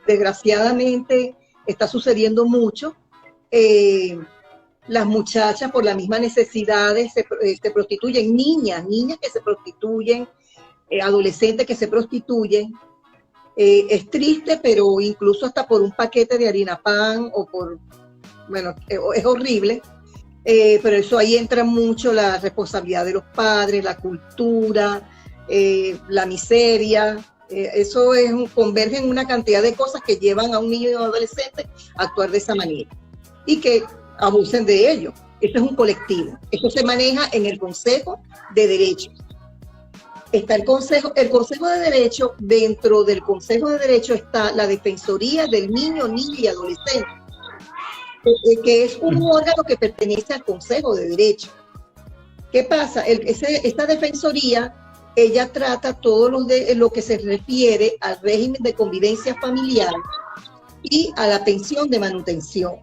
desgraciadamente, está sucediendo mucho. Las muchachas, por las mismas necesidades, se prostituyen, niñas que se prostituyen, adolescentes que se prostituyen. Es triste, pero incluso hasta por un paquete de harina pan o por, bueno, es horrible. Pero eso ahí entra mucho la responsabilidad de los padres, la cultura, la miseria. Eso converge en una cantidad de cosas que llevan a un niño y a un adolescente a actuar de esa manera y que abusen de ello. Esto es un colectivo. Esto se maneja en el Consejo de Derechos. Está el Consejo de Derechos. Dentro del Consejo de Derechos está la Defensoría del Niño, Niña y Adolescente, que es un órgano que pertenece al Consejo de Derechos. ¿Qué pasa? Esta defensoría, ella trata todo lo que se refiere al régimen de convivencia familiar y a la pensión de manutención,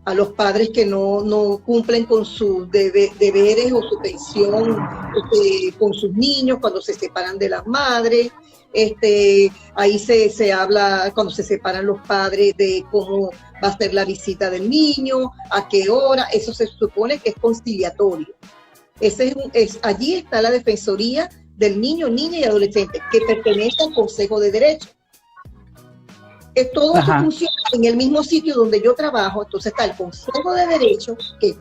a los padres que no cumplen con sus deberes o su pensión con sus niños cuando se separan de las madres. Ahí se habla, cuando se separan los padres, de cómo va a ser la visita del niño, a qué hora. Eso se supone que es conciliatorio. Allí está la Defensoría del Niño, Niña y Adolescente, que pertenece al Consejo de Derechos. Todo esto funciona en el mismo sitio donde yo trabajo. Entonces está el Consejo de Derechos, que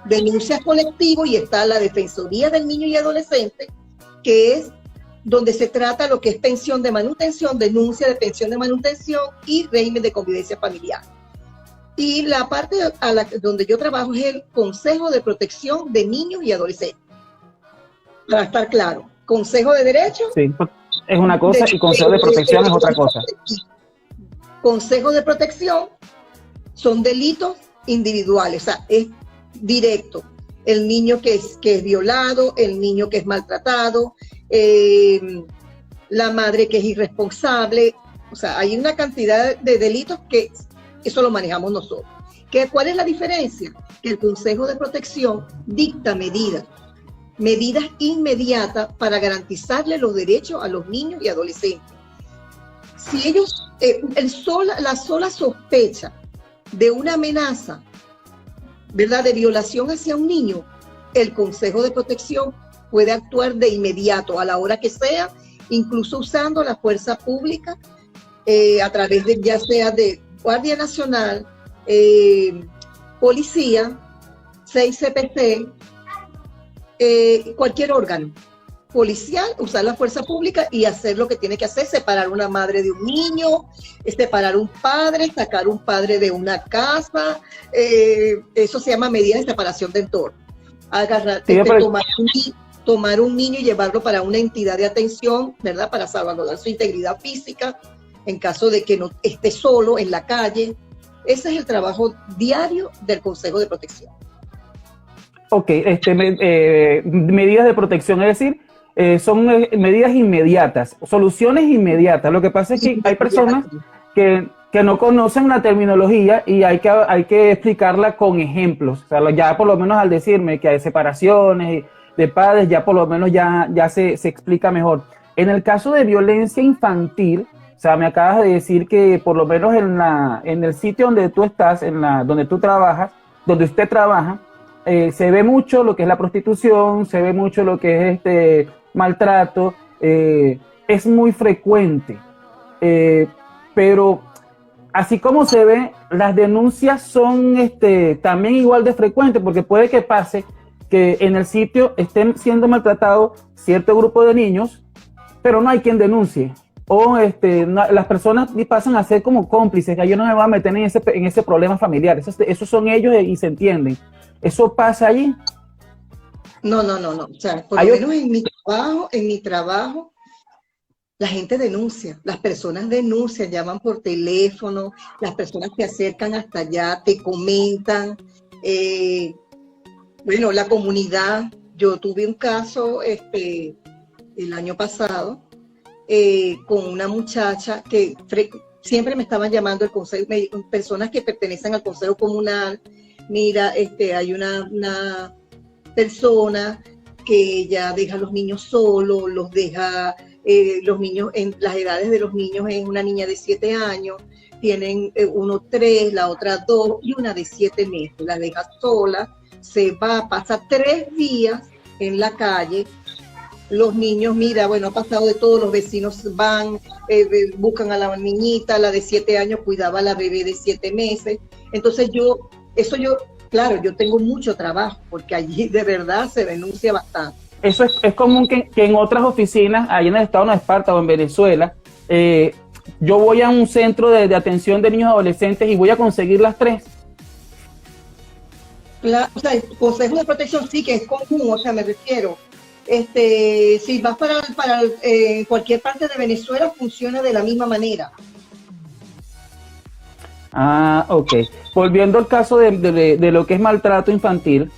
denuncias colectivos, y está la Defensoría del Niño y Adolescente, que es donde se trata lo que es pensión de manutención, denuncia de pensión de manutención y régimen de convivencia familiar. Y la parte donde yo trabajo es el Consejo de Protección de Niños y Adolescentes. Para estar claro, Consejo de Derechos sí, es una cosa y Consejo de Protección es otra cosa. Consejo de Protección son delitos individuales, o sea, es directo. El niño que es violado, el niño que es maltratado, la madre que es irresponsable. O sea, hay una cantidad de delitos que eso lo manejamos nosotros. ¿Cuál es la diferencia? Que el Consejo de Protección dicta medidas inmediatas para garantizarle los derechos a los niños y adolescentes. Si ellos, la sola sospecha de una amenaza, ¿verdad?, de violación hacia un niño, el Consejo de Protección puede actuar de inmediato, a la hora que sea, incluso usando la fuerza pública, a través de, ya sea de Guardia Nacional, Policía, 6CPC, cualquier órgano policial, usar la fuerza pública y hacer lo que tiene que hacer: separar una madre de un niño, separar un padre, sacar un padre de una casa. Eso se llama medida de separación de entorno. Tomar un niño y llevarlo para una entidad de atención, ¿verdad?, para salvaguardar su integridad física en caso de que no esté solo en la calle. Ese es el trabajo diario del Consejo de Protección. Ok, medidas de protección, es decir, son medidas inmediatas, soluciones inmediatas. Lo que pasa es que hay personas que no conocen la terminología y hay que explicarla con ejemplos. O sea, ya por lo menos al decirme que hay separaciones de padres, ya por lo menos ya se explica mejor. En el caso de violencia infantil, o sea, me acabas de decir que por lo menos en el sitio donde tú estás, donde tú trabajas, donde usted trabaja, se ve mucho lo que es la prostitución, se ve mucho lo que es maltrato, es muy frecuente, pero así como se ve, las denuncias son también igual de frecuentes, porque puede que pase que en el sitio estén siendo maltratados cierto grupo de niños, pero no hay quien denuncie, o las personas pasan a ser como cómplices, que yo no me voy a meter en ese problema familiar. Esos son ellos y se entienden. ¿Eso pasa allí? No. O sea, por lo menos en mi trabajo, la gente denuncia, las personas denuncian, llaman por teléfono, las personas se acercan hasta allá, te comentan. Bueno, la comunidad, yo tuve un caso el año pasado con una muchacha que siempre me estaban llamando el consejo, personas que pertenecen al consejo comunal, mira, hay una persona que ya deja a los niños solos, los deja, los niños, en las edades de los niños es una niña de 7 años, tienen uno 3, la otra 2 y una de 7 meses, la deja sola, se va, pasa 3 días en la calle. Los niños, mira, bueno, ha pasado de todo, los vecinos van, buscan a la niñita, la de 7 años cuidaba a la bebé de 7 meses. Entonces claro, yo tengo mucho trabajo, porque allí de verdad se denuncia bastante. Eso es común que en otras oficinas, ahí en el estado de Esparta o en Venezuela, yo voy a un centro de atención de niños y adolescentes y voy a conseguir las 3. O sea, el Consejo de Protección sí que es común, o sea, me refiero. Si vas para cualquier parte de Venezuela, funciona de la misma manera. Ah, ok. Volviendo al caso de lo que es maltrato infantil,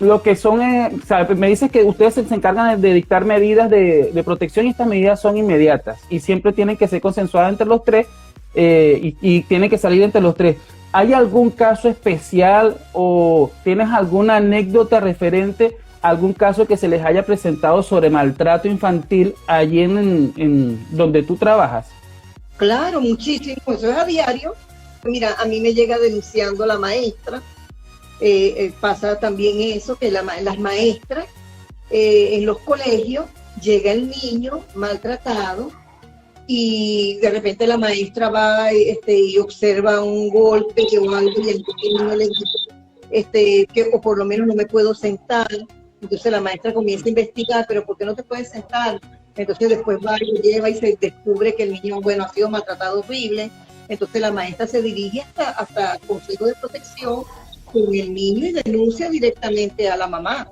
lo que son, o sea, me dices que ustedes se encargan de dictar medidas de protección y estas medidas son inmediatas y siempre tienen que ser consensuadas entre los 3 y tienen que salir entre los 3. ¿Hay algún caso especial o tienes alguna anécdota referente a algún caso que se les haya presentado sobre maltrato infantil allí en donde tú trabajas? Claro, muchísimo, eso es a diario. Mira, a mí me llega denunciando la maestra, pasa también eso, que las maestras en los colegios llega el niño maltratado y de repente la maestra va y observa un golpe o algo y el niño le dice que o por lo menos no me puedo sentar. Entonces la maestra comienza a investigar, pero ¿por qué no te puedes sentar? Entonces después va y lo lleva y se descubre que el niño, bueno, ha sido maltratado horrible. Entonces la maestra se dirige hasta el Consejo de Protección con el niño y denuncia directamente a la mamá.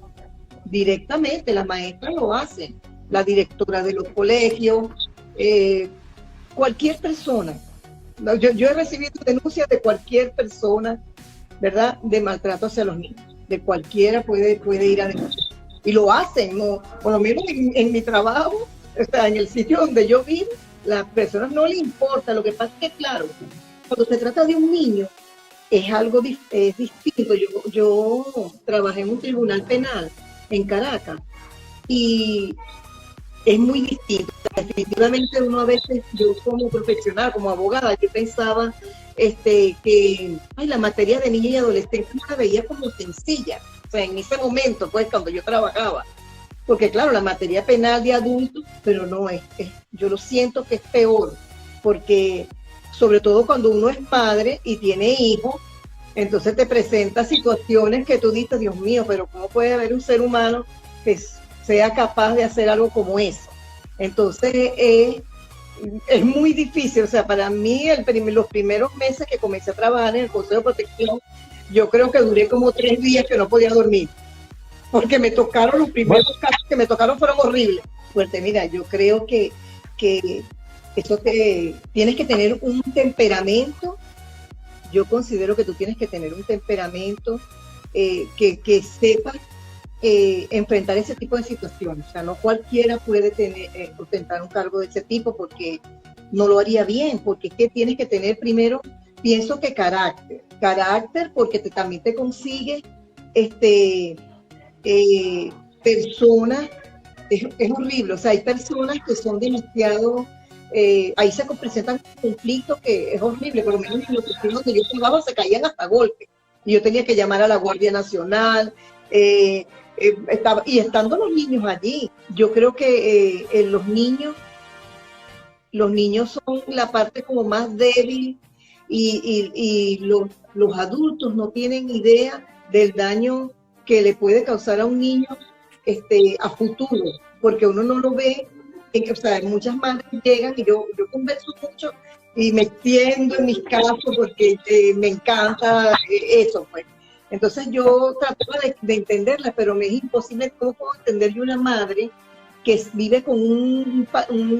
Directamente, la maestra lo hace, la directora de los colegios, cualquier persona. Yo he recibido denuncias de cualquier persona, ¿verdad?, de maltrato hacia los niños. De cualquiera puede ir a denunciar. Y lo hacen, ¿no? Por lo menos en mi trabajo, o sea, en el sitio donde yo vivo, las personas no les importa. Lo que pasa es que, claro, cuando se trata de un niño, es algo es distinto. Yo trabajé en un tribunal penal en Caracas y es muy distinto. Definitivamente uno a veces, yo como profesional, como abogada, yo pensaba que la materia de niños y adolescentes la veía como sencilla. O sea, en ese momento, pues, cuando yo trabajaba. Porque, claro, la materia penal de adultos, pero no yo lo siento que es peor. Porque, sobre todo cuando uno es padre y tiene hijos, entonces te presenta situaciones que tú dices, Dios mío, pero ¿cómo puede haber un ser humano que sea capaz de hacer algo como eso? Entonces, es muy difícil. O sea, para mí, los primeros meses que comencé a trabajar en el Consejo de Protección, yo creo que duré como 3 días que no podía dormir, porque me tocaron los primeros casos que me tocaron fueron horribles. Fuerte, mira, yo creo que eso tienes que tener un temperamento. Yo considero que tú tienes que tener un temperamento que sepa enfrentar ese tipo de situaciones. O sea, no cualquiera puede ostentar un cargo de ese tipo porque no lo haría bien, porque es que tienes que tener primero, pienso que carácter porque también te consigue personas, es horrible. O sea, hay personas que son demasiado, ahí se presentan conflictos que es horrible. Por lo menos en los oficinas donde yo trabajo se caían hasta golpes y yo tenía que llamar a la Guardia Nacional. Y estando los niños allí, yo creo que los niños son la parte como más débil y los adultos no tienen idea del daño que le puede causar a un niño a futuro, porque uno no lo ve. O sea, muchas madres llegan y yo converso mucho y me extiendo en mis casos porque me encanta eso, pues. Entonces yo trataba de entenderla, pero me es imposible. ¿Cómo puedo entender yo una madre que vive con un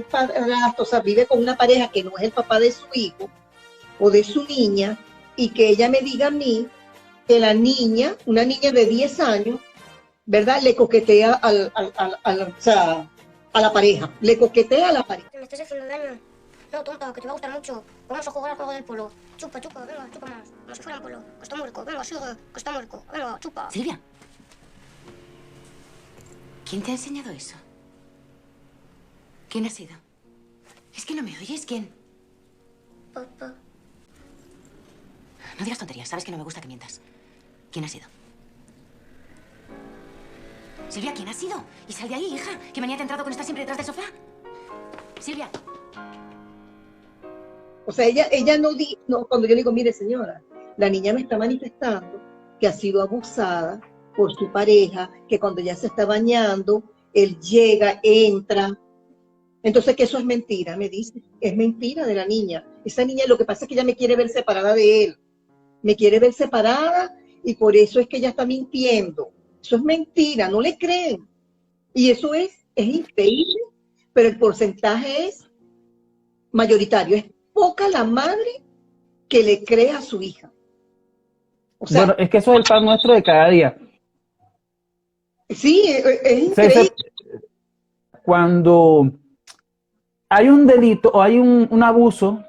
padrastro, o sea, vive con una pareja que no es el papá de su hijo o de su niña, y que ella me diga a mí que la niña, una niña de 10 años, ¿verdad?, le coquetea a la pareja, le coquetea a la pareja? Me estás haciendo daño. No, tonta, que te va a gustar mucho. Vamos a jugar al juego del polo. Chupa, chupa, venga, chupa más. Como si fuera un polo. Que está muerto, venga, sigue, que está muerto. Venga, chupa. Silvia, ¿quién te ha enseñado eso? ¿Quién ha sido? Es que no me oyes, ¿quién? Papá. No digas tonterías, sabes que no me gusta que mientas. ¿Quién ha sido? Silvia, ¿quién ha sido? Y sal de ahí, hija. ¿Qué manía te ha entrado con estar siempre detrás del sofá? Silvia. O sea, ella no, cuando yo digo, mire señora, la niña me está manifestando que ha sido abusada por su pareja, que cuando ella se está bañando, él llega, entra. Entonces, que eso es mentira, me dice. Es mentira de la niña. Esa niña lo que pasa es que ella me quiere ver separada de él. Me quiere ver separada y por eso es que ella está mintiendo. Eso es mentira, no le creen. Y eso es increíble, pero el porcentaje es mayoritario. Es poca la madre que le cree a su hija. O sea, bueno, es que eso es el pan nuestro de cada día. Sí, es increíble. Cuando hay un delito o hay un abuso,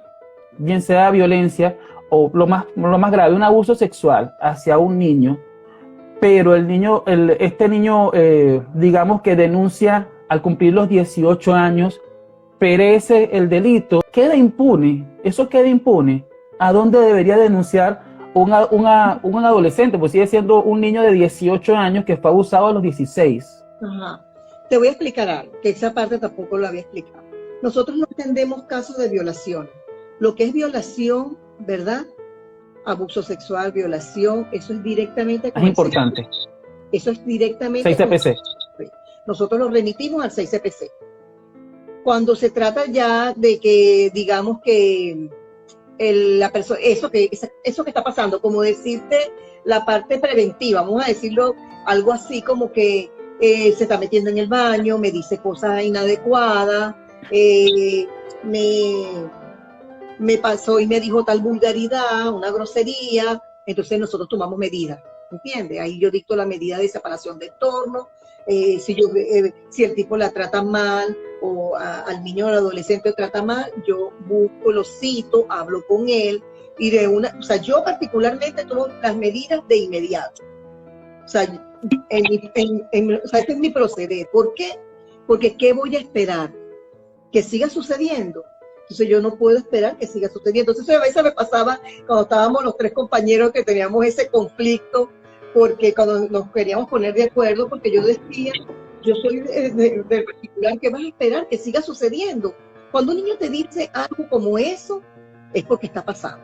bien sea violencia o lo más grave, un abuso sexual hacia un niño, pero este niño, digamos que denuncia al cumplir los 18 años, perece el delito, queda impune. Eso queda impune. ¿A dónde debería denunciar un adolescente? Pues sigue siendo un niño de 18 años que fue abusado a los 16. Ajá. Te voy a explicar algo, que esa parte tampoco lo había explicado. Nosotros no entendemos casos de violación. Lo que es violación, ¿verdad? Abuso sexual, violación, eso es directamente con es importante. Eso es directamente 6CPC. Nosotros lo remitimos al 6CPC. Cuando se trata ya de que, digamos que la persona, eso que está pasando, como decirte la parte preventiva, vamos a decirlo algo así como que se está metiendo en el baño, me dice cosas inadecuadas, me pasó y me dijo tal vulgaridad, una grosería, entonces nosotros tomamos medidas, ¿entiendes? Ahí yo dicto la medida de separación de entorno, si el tipo la trata mal o al niño o al adolescente lo trata mal, yo busco, lo cito, hablo con él y o sea, yo particularmente tomo las medidas de inmediato. O sea, este es mi proceder. ¿Por qué? Porque ¿qué voy a esperar? ¿Que siga sucediendo? Entonces yo no puedo esperar que siga sucediendo. Entonces a veces me pasaba cuando estábamos los tres compañeros que teníamos ese conflicto, porque cuando nos queríamos poner de acuerdo, porque yo decía, yo soy del particular, ¿qué vas a esperar? Que siga sucediendo. Cuando un niño te dice algo como eso, es porque está pasando.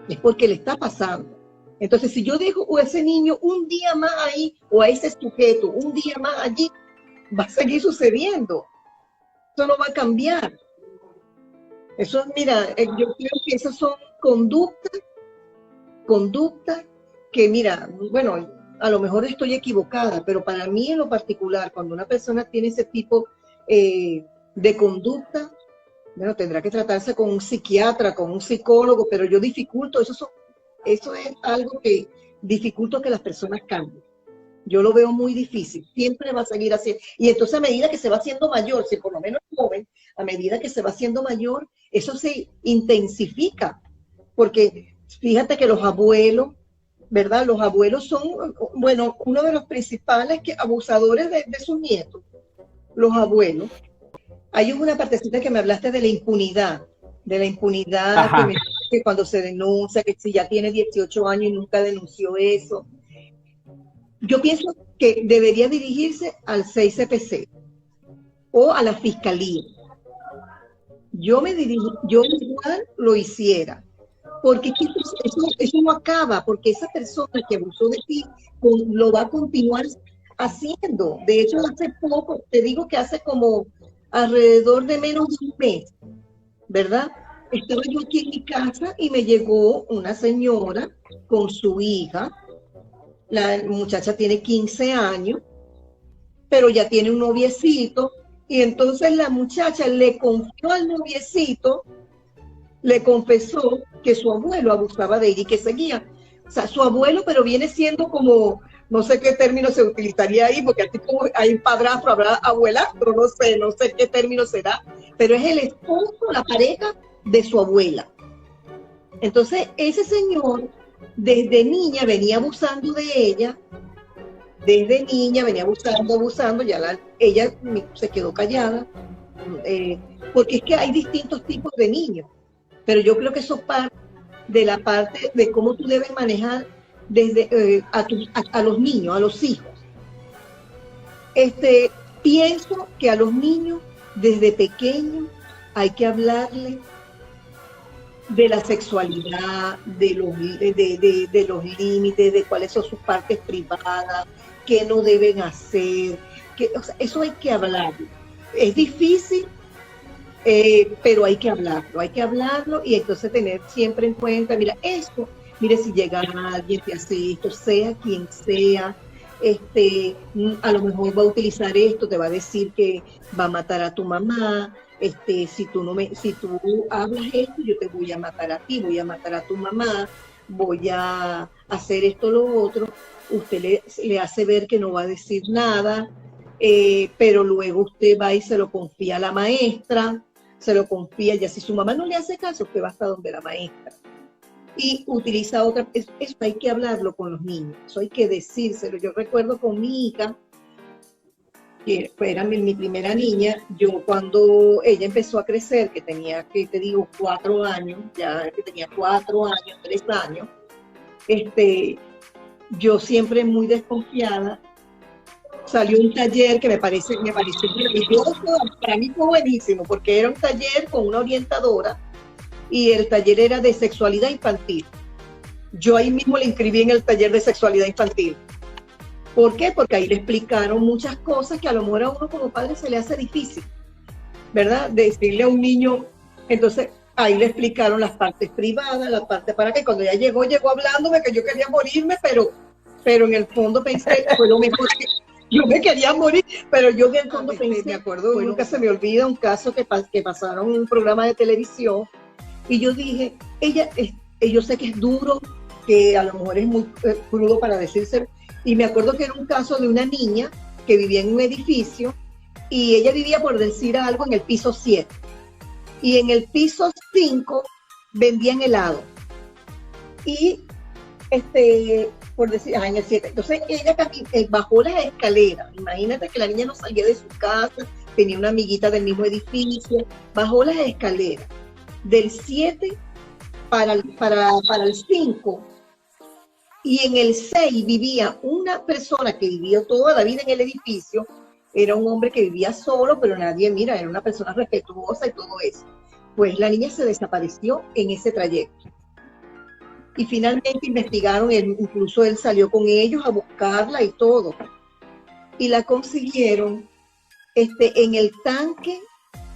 Es porque le está pasando. Entonces, si yo dejo a ese niño un día más ahí, o a ese sujeto un día más allí, va a seguir sucediendo. Eso no va a cambiar. Eso, mira, yo creo que esas son conductas que, mira, bueno, a lo mejor estoy equivocada, pero para mí en lo particular, cuando una persona tiene ese tipo de conducta, bueno, tendrá que tratarse con un psiquiatra, con un psicólogo, pero yo dificulto, eso es algo que dificulto que las personas cambien. Yo lo veo muy difícil, siempre va a seguir así. Y entonces a medida que se va haciendo mayor, si por lo menos joven, a medida que se va haciendo mayor, eso se intensifica. Porque fíjate que los abuelos, ¿verdad? Los abuelos son, bueno, uno de los principales abusadores de sus nietos, los abuelos. Hay una partecita que me hablaste de la impunidad que cuando se denuncia, que si ya tiene 18 años y nunca denunció eso. Yo pienso que debería dirigirse al 6CPC o a la fiscalía. Yo igual lo hiciera, porque eso no acaba, porque esa persona que abusó de ti lo va a continuar haciendo. De hecho, hace poco, te digo que hace como alrededor de menos de un mes, ¿verdad? Estaba yo aquí en mi casa y me llegó una señora con su hija. La muchacha tiene 15 años, pero ya tiene un noviecito, y entonces la muchacha le confió al noviecito, le confesó que su abuelo abusaba de ella y que seguía. O sea, su abuelo, pero viene siendo como, no sé qué término se utilizaría ahí, porque aquí como hay padrastro, habrá abuelastro, no sé qué término será, pero es el esposo, la pareja de su abuela. Entonces, ese señor desde niña venía abusando de ella, abusando, ella se quedó callada, porque es que hay distintos tipos de niños, pero yo creo que eso parte de la parte de cómo tú debes manejar desde a los niños, a los hijos. Pienso que a los niños desde pequeños hay que hablarles de la sexualidad, de los límites, de cuáles son sus partes privadas, qué no deben hacer, o sea, eso hay que hablarlo. Es difícil, pero hay que hablarlo y entonces tener siempre en cuenta, mira, si llega alguien que hace esto, sea quien sea, a lo mejor va a utilizar esto, te va a decir que va a matar a tu mamá, si tú hablas esto, yo te voy a matar a ti, voy a matar a tu mamá, voy a hacer esto, lo otro. Usted le hace ver que no va a decir nada, pero luego usted va y se lo confía a la maestra, ya si su mamá no le hace caso, usted va hasta donde la maestra. Y utiliza otra, eso hay que hablarlo con los niños, eso hay que decírselo. Yo recuerdo con mi hija, que era mi primera niña, yo cuando ella empezó a crecer, que tenía, 4 años, ya que tenía 4 años, 3 años, yo siempre muy desconfiada, salió un taller que me pareció maravilloso, para mí fue buenísimo, porque era un taller con una orientadora, y el taller era de sexualidad infantil. Yo ahí mismo le inscribí en el taller de sexualidad infantil. ¿Por qué? Porque ahí le explicaron muchas cosas que a lo mejor a uno como padre se le hace difícil, ¿verdad? Decirle a un niño. Entonces, ahí le explicaron las partes privadas, la parte para que cuando ella llegó hablándome que yo quería morirme, pero en el fondo pensé, fue lo mejor que yo me quería morir, pero yo en el fondo pensé, me acuerdo, nunca se me olvida un caso que pasaron en un programa de televisión. Y yo dije, yo sé que es duro, que a lo mejor es muy crudo para decirse, y me acuerdo que era un caso de una niña que vivía en un edificio, y ella vivía, por decir algo, en el piso 7, y en el piso 5 vendían helado, y por decir, en el 7, entonces ella bajó las escaleras, imagínate que la niña no salía de su casa, tenía una amiguita del mismo edificio, bajó las escaleras, del 7 para el 5, y en el 6 vivía una persona que vivía toda la vida en el edificio, era un hombre que vivía solo, pero nadie, era una persona respetuosa y todo eso. Pues la niña se desapareció en ese trayecto. Y finalmente investigaron, incluso él salió con ellos a buscarla y todo. Y la consiguieron en el tanque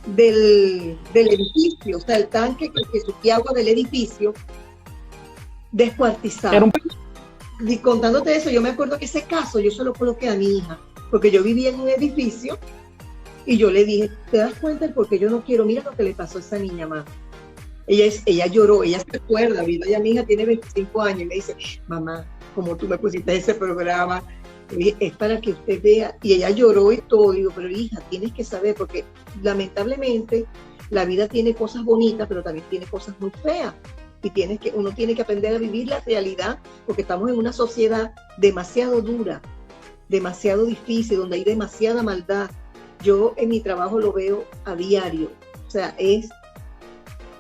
del edificio, o sea, el tanque que subía agua del edificio, descuartizado. Y contándote eso, yo me acuerdo que ese caso yo se lo coloqué a mi hija, porque yo vivía en un edificio y yo le dije, ¿te das cuenta de por qué yo no quiero? Mira lo que le pasó a esa niña, mamá. Ella lloró, ella se acuerda, ya mi hija tiene 25 años y me dice, mamá, como tú me pusiste ese programa, es para que usted vea, y ella lloró y todo, digo, pero hija, tienes que saber, porque lamentablemente la vida tiene cosas bonitas, pero también tiene cosas muy feas, y uno tiene que aprender a vivir la realidad, porque estamos en una sociedad demasiado dura, demasiado difícil, donde hay demasiada maldad. Yo en mi trabajo lo veo a diario, o sea,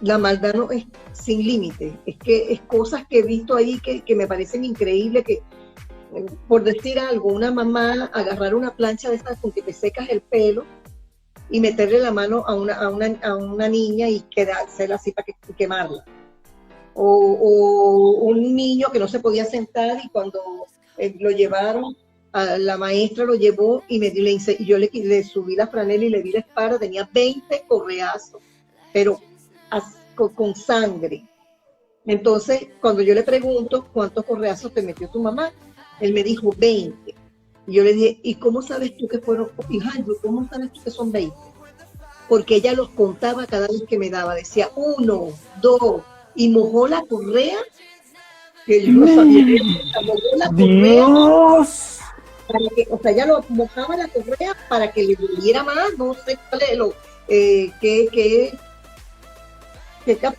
la maldad no es sin límite, es cosas que he visto ahí que me parecen increíbles, que por decir algo, una mamá agarrar una plancha de estas con que te secas el pelo y meterle la mano a una niña y quedársela así para quemarla. O un niño que no se podía sentar y cuando lo llevaron, la maestra lo llevó y yo le subí la franela y le di la espalda, tenía 20 correazos, pero con sangre. Entonces, cuando yo le pregunto, ¿cuántos correazos te metió tu mamá? Él me dijo 20. Y yo le dije, ¿y cómo sabes tú que fueron? Hija, ¿cómo sabes tú que son 20? Porque ella los contaba cada vez que me daba. Decía 1, 2, y mojó la correa, que yo no sabía. Mojó la correa. ¡Dios! Ella lo mojaba la correa para que le doliera más. No sé cuál es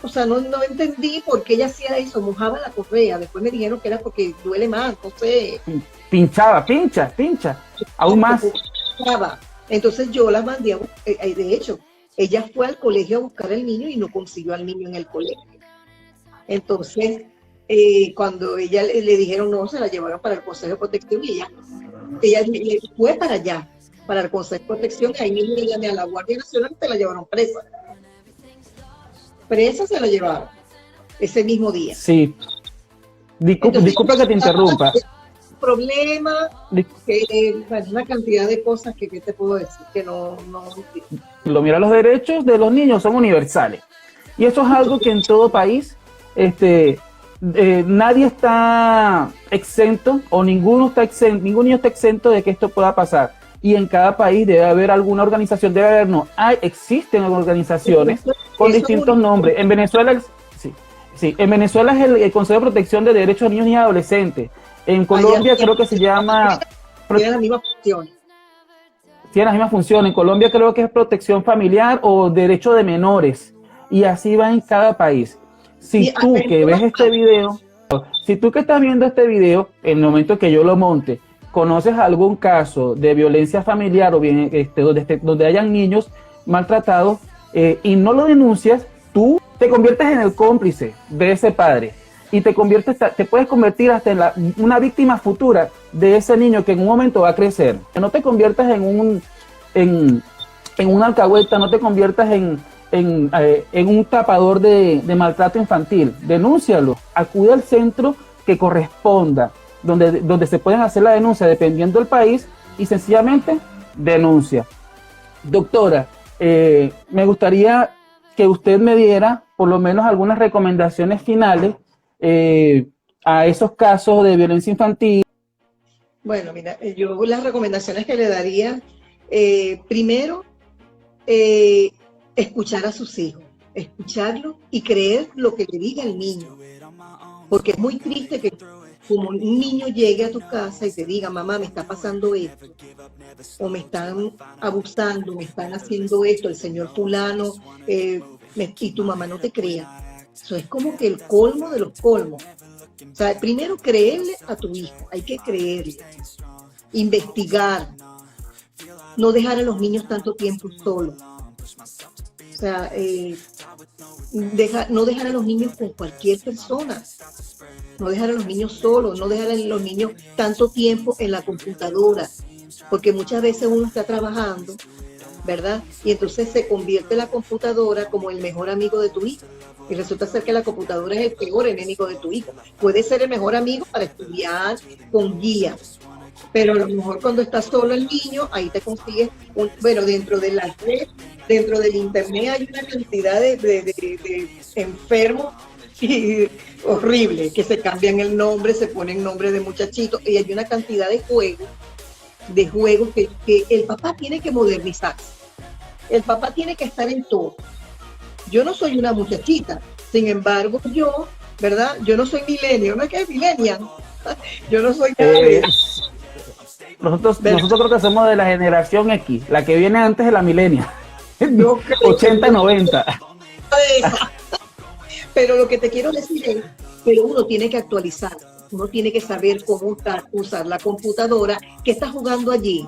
o sea, no entendí por qué ella hacía eso, mojaba la correa. Después me dijeron que era porque duele más, entonces... Pincha, aún más. Entonces yo la mandé, de hecho, ella fue al colegio a buscar al niño y no consiguió al niño en el colegio. Entonces, cuando ella le dijeron no, se la llevaron para el Consejo de Protección y ella fue para allá, para el Consejo de Protección, y ahí mismo le llamé a la Guardia Nacional y se la llevaron presa. Presa se la llevaron ese mismo día. Sí. Disculpa que te interrumpa. Problema, una cantidad de cosas que te puedo decir que no. Mira, los derechos de los niños son universales. Y eso es algo que en todo país, nadie está exento, o ningún niño está exento de que esto pueda pasar. Y en cada país debe haber alguna organización, existen organizaciones con distintos nombres. En Venezuela, en Venezuela es el Consejo de Protección de Derechos de Niños y Adolescentes. En Colombia creo que se llama... Tiene la misma función. Tiene la misma función. En Colombia creo que es protección familiar o derecho de menores. Y así va en cada país. Si tú que ves este video, si tú que estás viendo este video, en el momento que yo lo monte, conoces algún caso de violencia familiar o bien donde hayan niños maltratados y no lo denuncias, tú te conviertes en el cómplice de ese padre y te puedes convertir hasta en una víctima futura de ese niño que en un momento va a crecer. Que no te conviertas en una alcahueta, no te conviertas en un tapador de maltrato infantil. Denúncialo, acude al centro que corresponda, donde se pueden hacer la denuncia dependiendo del país y sencillamente denuncia. Doctora, me gustaría que usted me diera por lo menos algunas recomendaciones finales a esos casos de violencia infantil. Bueno, mira, yo las recomendaciones que le daría, primero, escuchar a sus hijos, escucharlo y creer lo que le diga el niño, porque es muy triste que como un niño llegue a tu casa y te diga, mamá, me está pasando esto, o me están abusando, me están haciendo esto, el señor fulano, y tu mamá no te crea. Eso es como que el colmo de los colmos. O sea, primero creerle a tu hijo, hay que creerle, investigar, no dejar a los niños tanto tiempo solos. O sea, no dejar a los niños con cualquier persona, no dejar a los niños solos, no dejar a los niños tanto tiempo en la computadora, porque muchas veces uno está trabajando, ¿verdad? Y entonces se convierte la computadora como el mejor amigo de tu hijo. Y resulta ser que la computadora es el peor enemigo de tu hijo. Puede ser el mejor amigo para estudiar con guía, pero a lo mejor cuando estás solo el niño, ahí te consigues, dentro de la red, dentro del internet hay una cantidad de enfermos y horrible, que se cambian el nombre, se ponen nombre de muchachitos, y hay una cantidad de juegos que el papá tiene que modernizarse. El papá tiene que estar en todo. Yo no soy una muchachita, sin embargo ¿verdad? Yo no soy millennial, ¿no es que es millennial? Yo no soy nada de eso. Nosotros creo que somos de la generación X, la que viene antes de la millennial. 80, 90. Pero lo que te quiero decir es que uno tiene que actualizar, uno tiene que saber cómo usar la computadora, qué está jugando allí,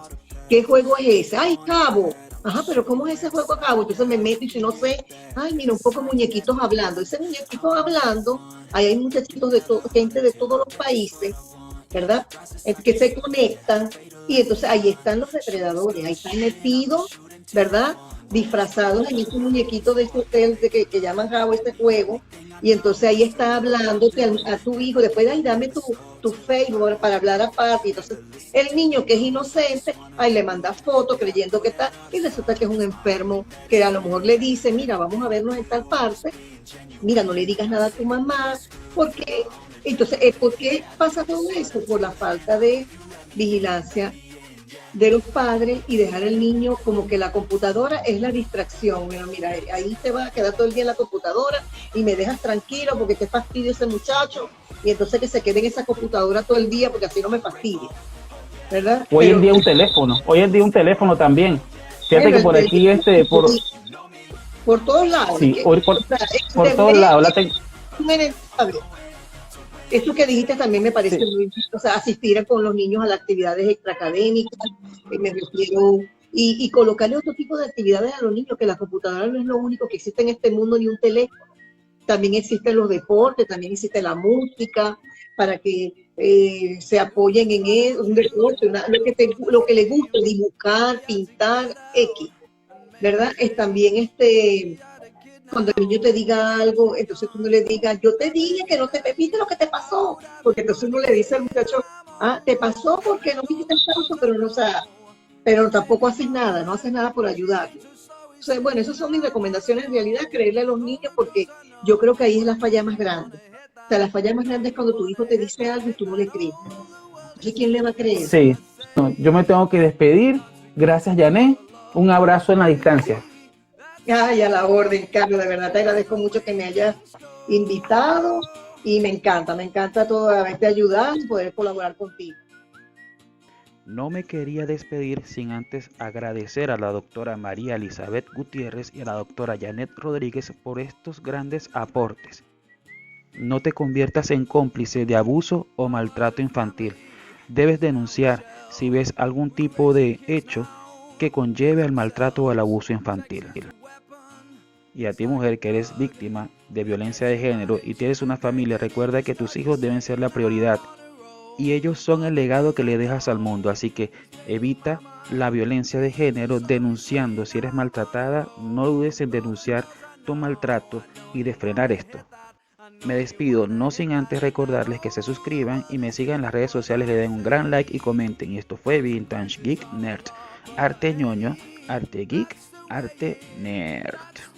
qué juego es ese, ¡ay, cabo! Ajá, pero ¿cómo es ese juego cabo? Entonces me meto y si no sé, ay, mira, un poco muñequitos hablando. Ese muñequito hablando, ahí hay muchachitos gente de todos los países, ¿verdad? Que se conectan y entonces ahí están los depredadores, ahí están metidos, ¿verdad? Disfrazados en ese muñequito de este hotel que llaman Jabo, este juego, y entonces ahí está hablándote a tu hijo, después ahí dame tu Facebook para hablar aparte, y entonces el niño que es inocente, ahí le manda fotos creyendo que está, y resulta que es un enfermo que a lo mejor le dice, mira, vamos a vernos en tal parte, mira, no le digas nada a tu mamá, porque entonces, ¿por qué pasa todo eso? Por la falta de vigilancia de los padres y dejar al niño como que la computadora es la distracción. Bueno, mira, ahí te vas a quedar todo el día en la computadora y me dejas tranquilo porque qué fastidio ese muchacho, y entonces que se quede en esa computadora todo el día porque así no me fastidia, ¿verdad? Hoy en día un teléfono también, Fíjate que por aquí, por todos lados. sí, O sea, por todos lados, ¿sabes? Eso que dijiste también me parece sí, muy, o sea, asistir con los niños a las actividades extraacadémicas, me refiero, y colocarle otro tipo de actividades a los niños, que la computadora no es lo único que existe en este mundo, ni un teléfono. También existen los deportes, también existe la música, para que se apoyen en un deporte, lo que les guste, dibujar, pintar, X, ¿verdad? Es también cuando el niño te diga algo, entonces tú no le digas, yo te dije que no te viste lo que te pasó, porque entonces uno le dice al muchacho, te pasó porque no viste el caso, pero no, o sea, pero tampoco haces nada, no haces nada por ayudarlo. Entonces, bueno, esas son mis recomendaciones en realidad, creerle a los niños, porque yo creo que ahí es la falla más grande. O sea, la falla más grande es cuando tu hijo te dice algo y tú no le crees. Entonces, ¿quién le va a creer? sí. No, yo me tengo que despedir. Gracias, Janet. Un abrazo en la distancia. Ay, a la orden, Carlos, de verdad te agradezco mucho que me hayas invitado y me encanta todo haberte ayudado y poder colaborar contigo. No me quería despedir sin antes agradecer a la doctora María Elizabeth Gutiérrez y a la doctora Janet Rodríguez por estos grandes aportes. No te conviertas en cómplice de abuso o maltrato infantil. Debes denunciar si ves algún tipo de hecho que conlleve al maltrato o al abuso infantil. Y a ti, mujer, que eres víctima de violencia de género y tienes una familia, recuerda que tus hijos deben ser la prioridad y ellos son el legado que le dejas al mundo, así que evita la violencia de género denunciando. Si eres maltratada, no dudes en denunciar tu maltrato y de frenar esto. Me despido, no sin antes recordarles que se suscriban y me sigan en las redes sociales, le den un gran like y comenten. Y esto fue Vintage Geek Nerd, arte ñoño, arte geek, arte nerd.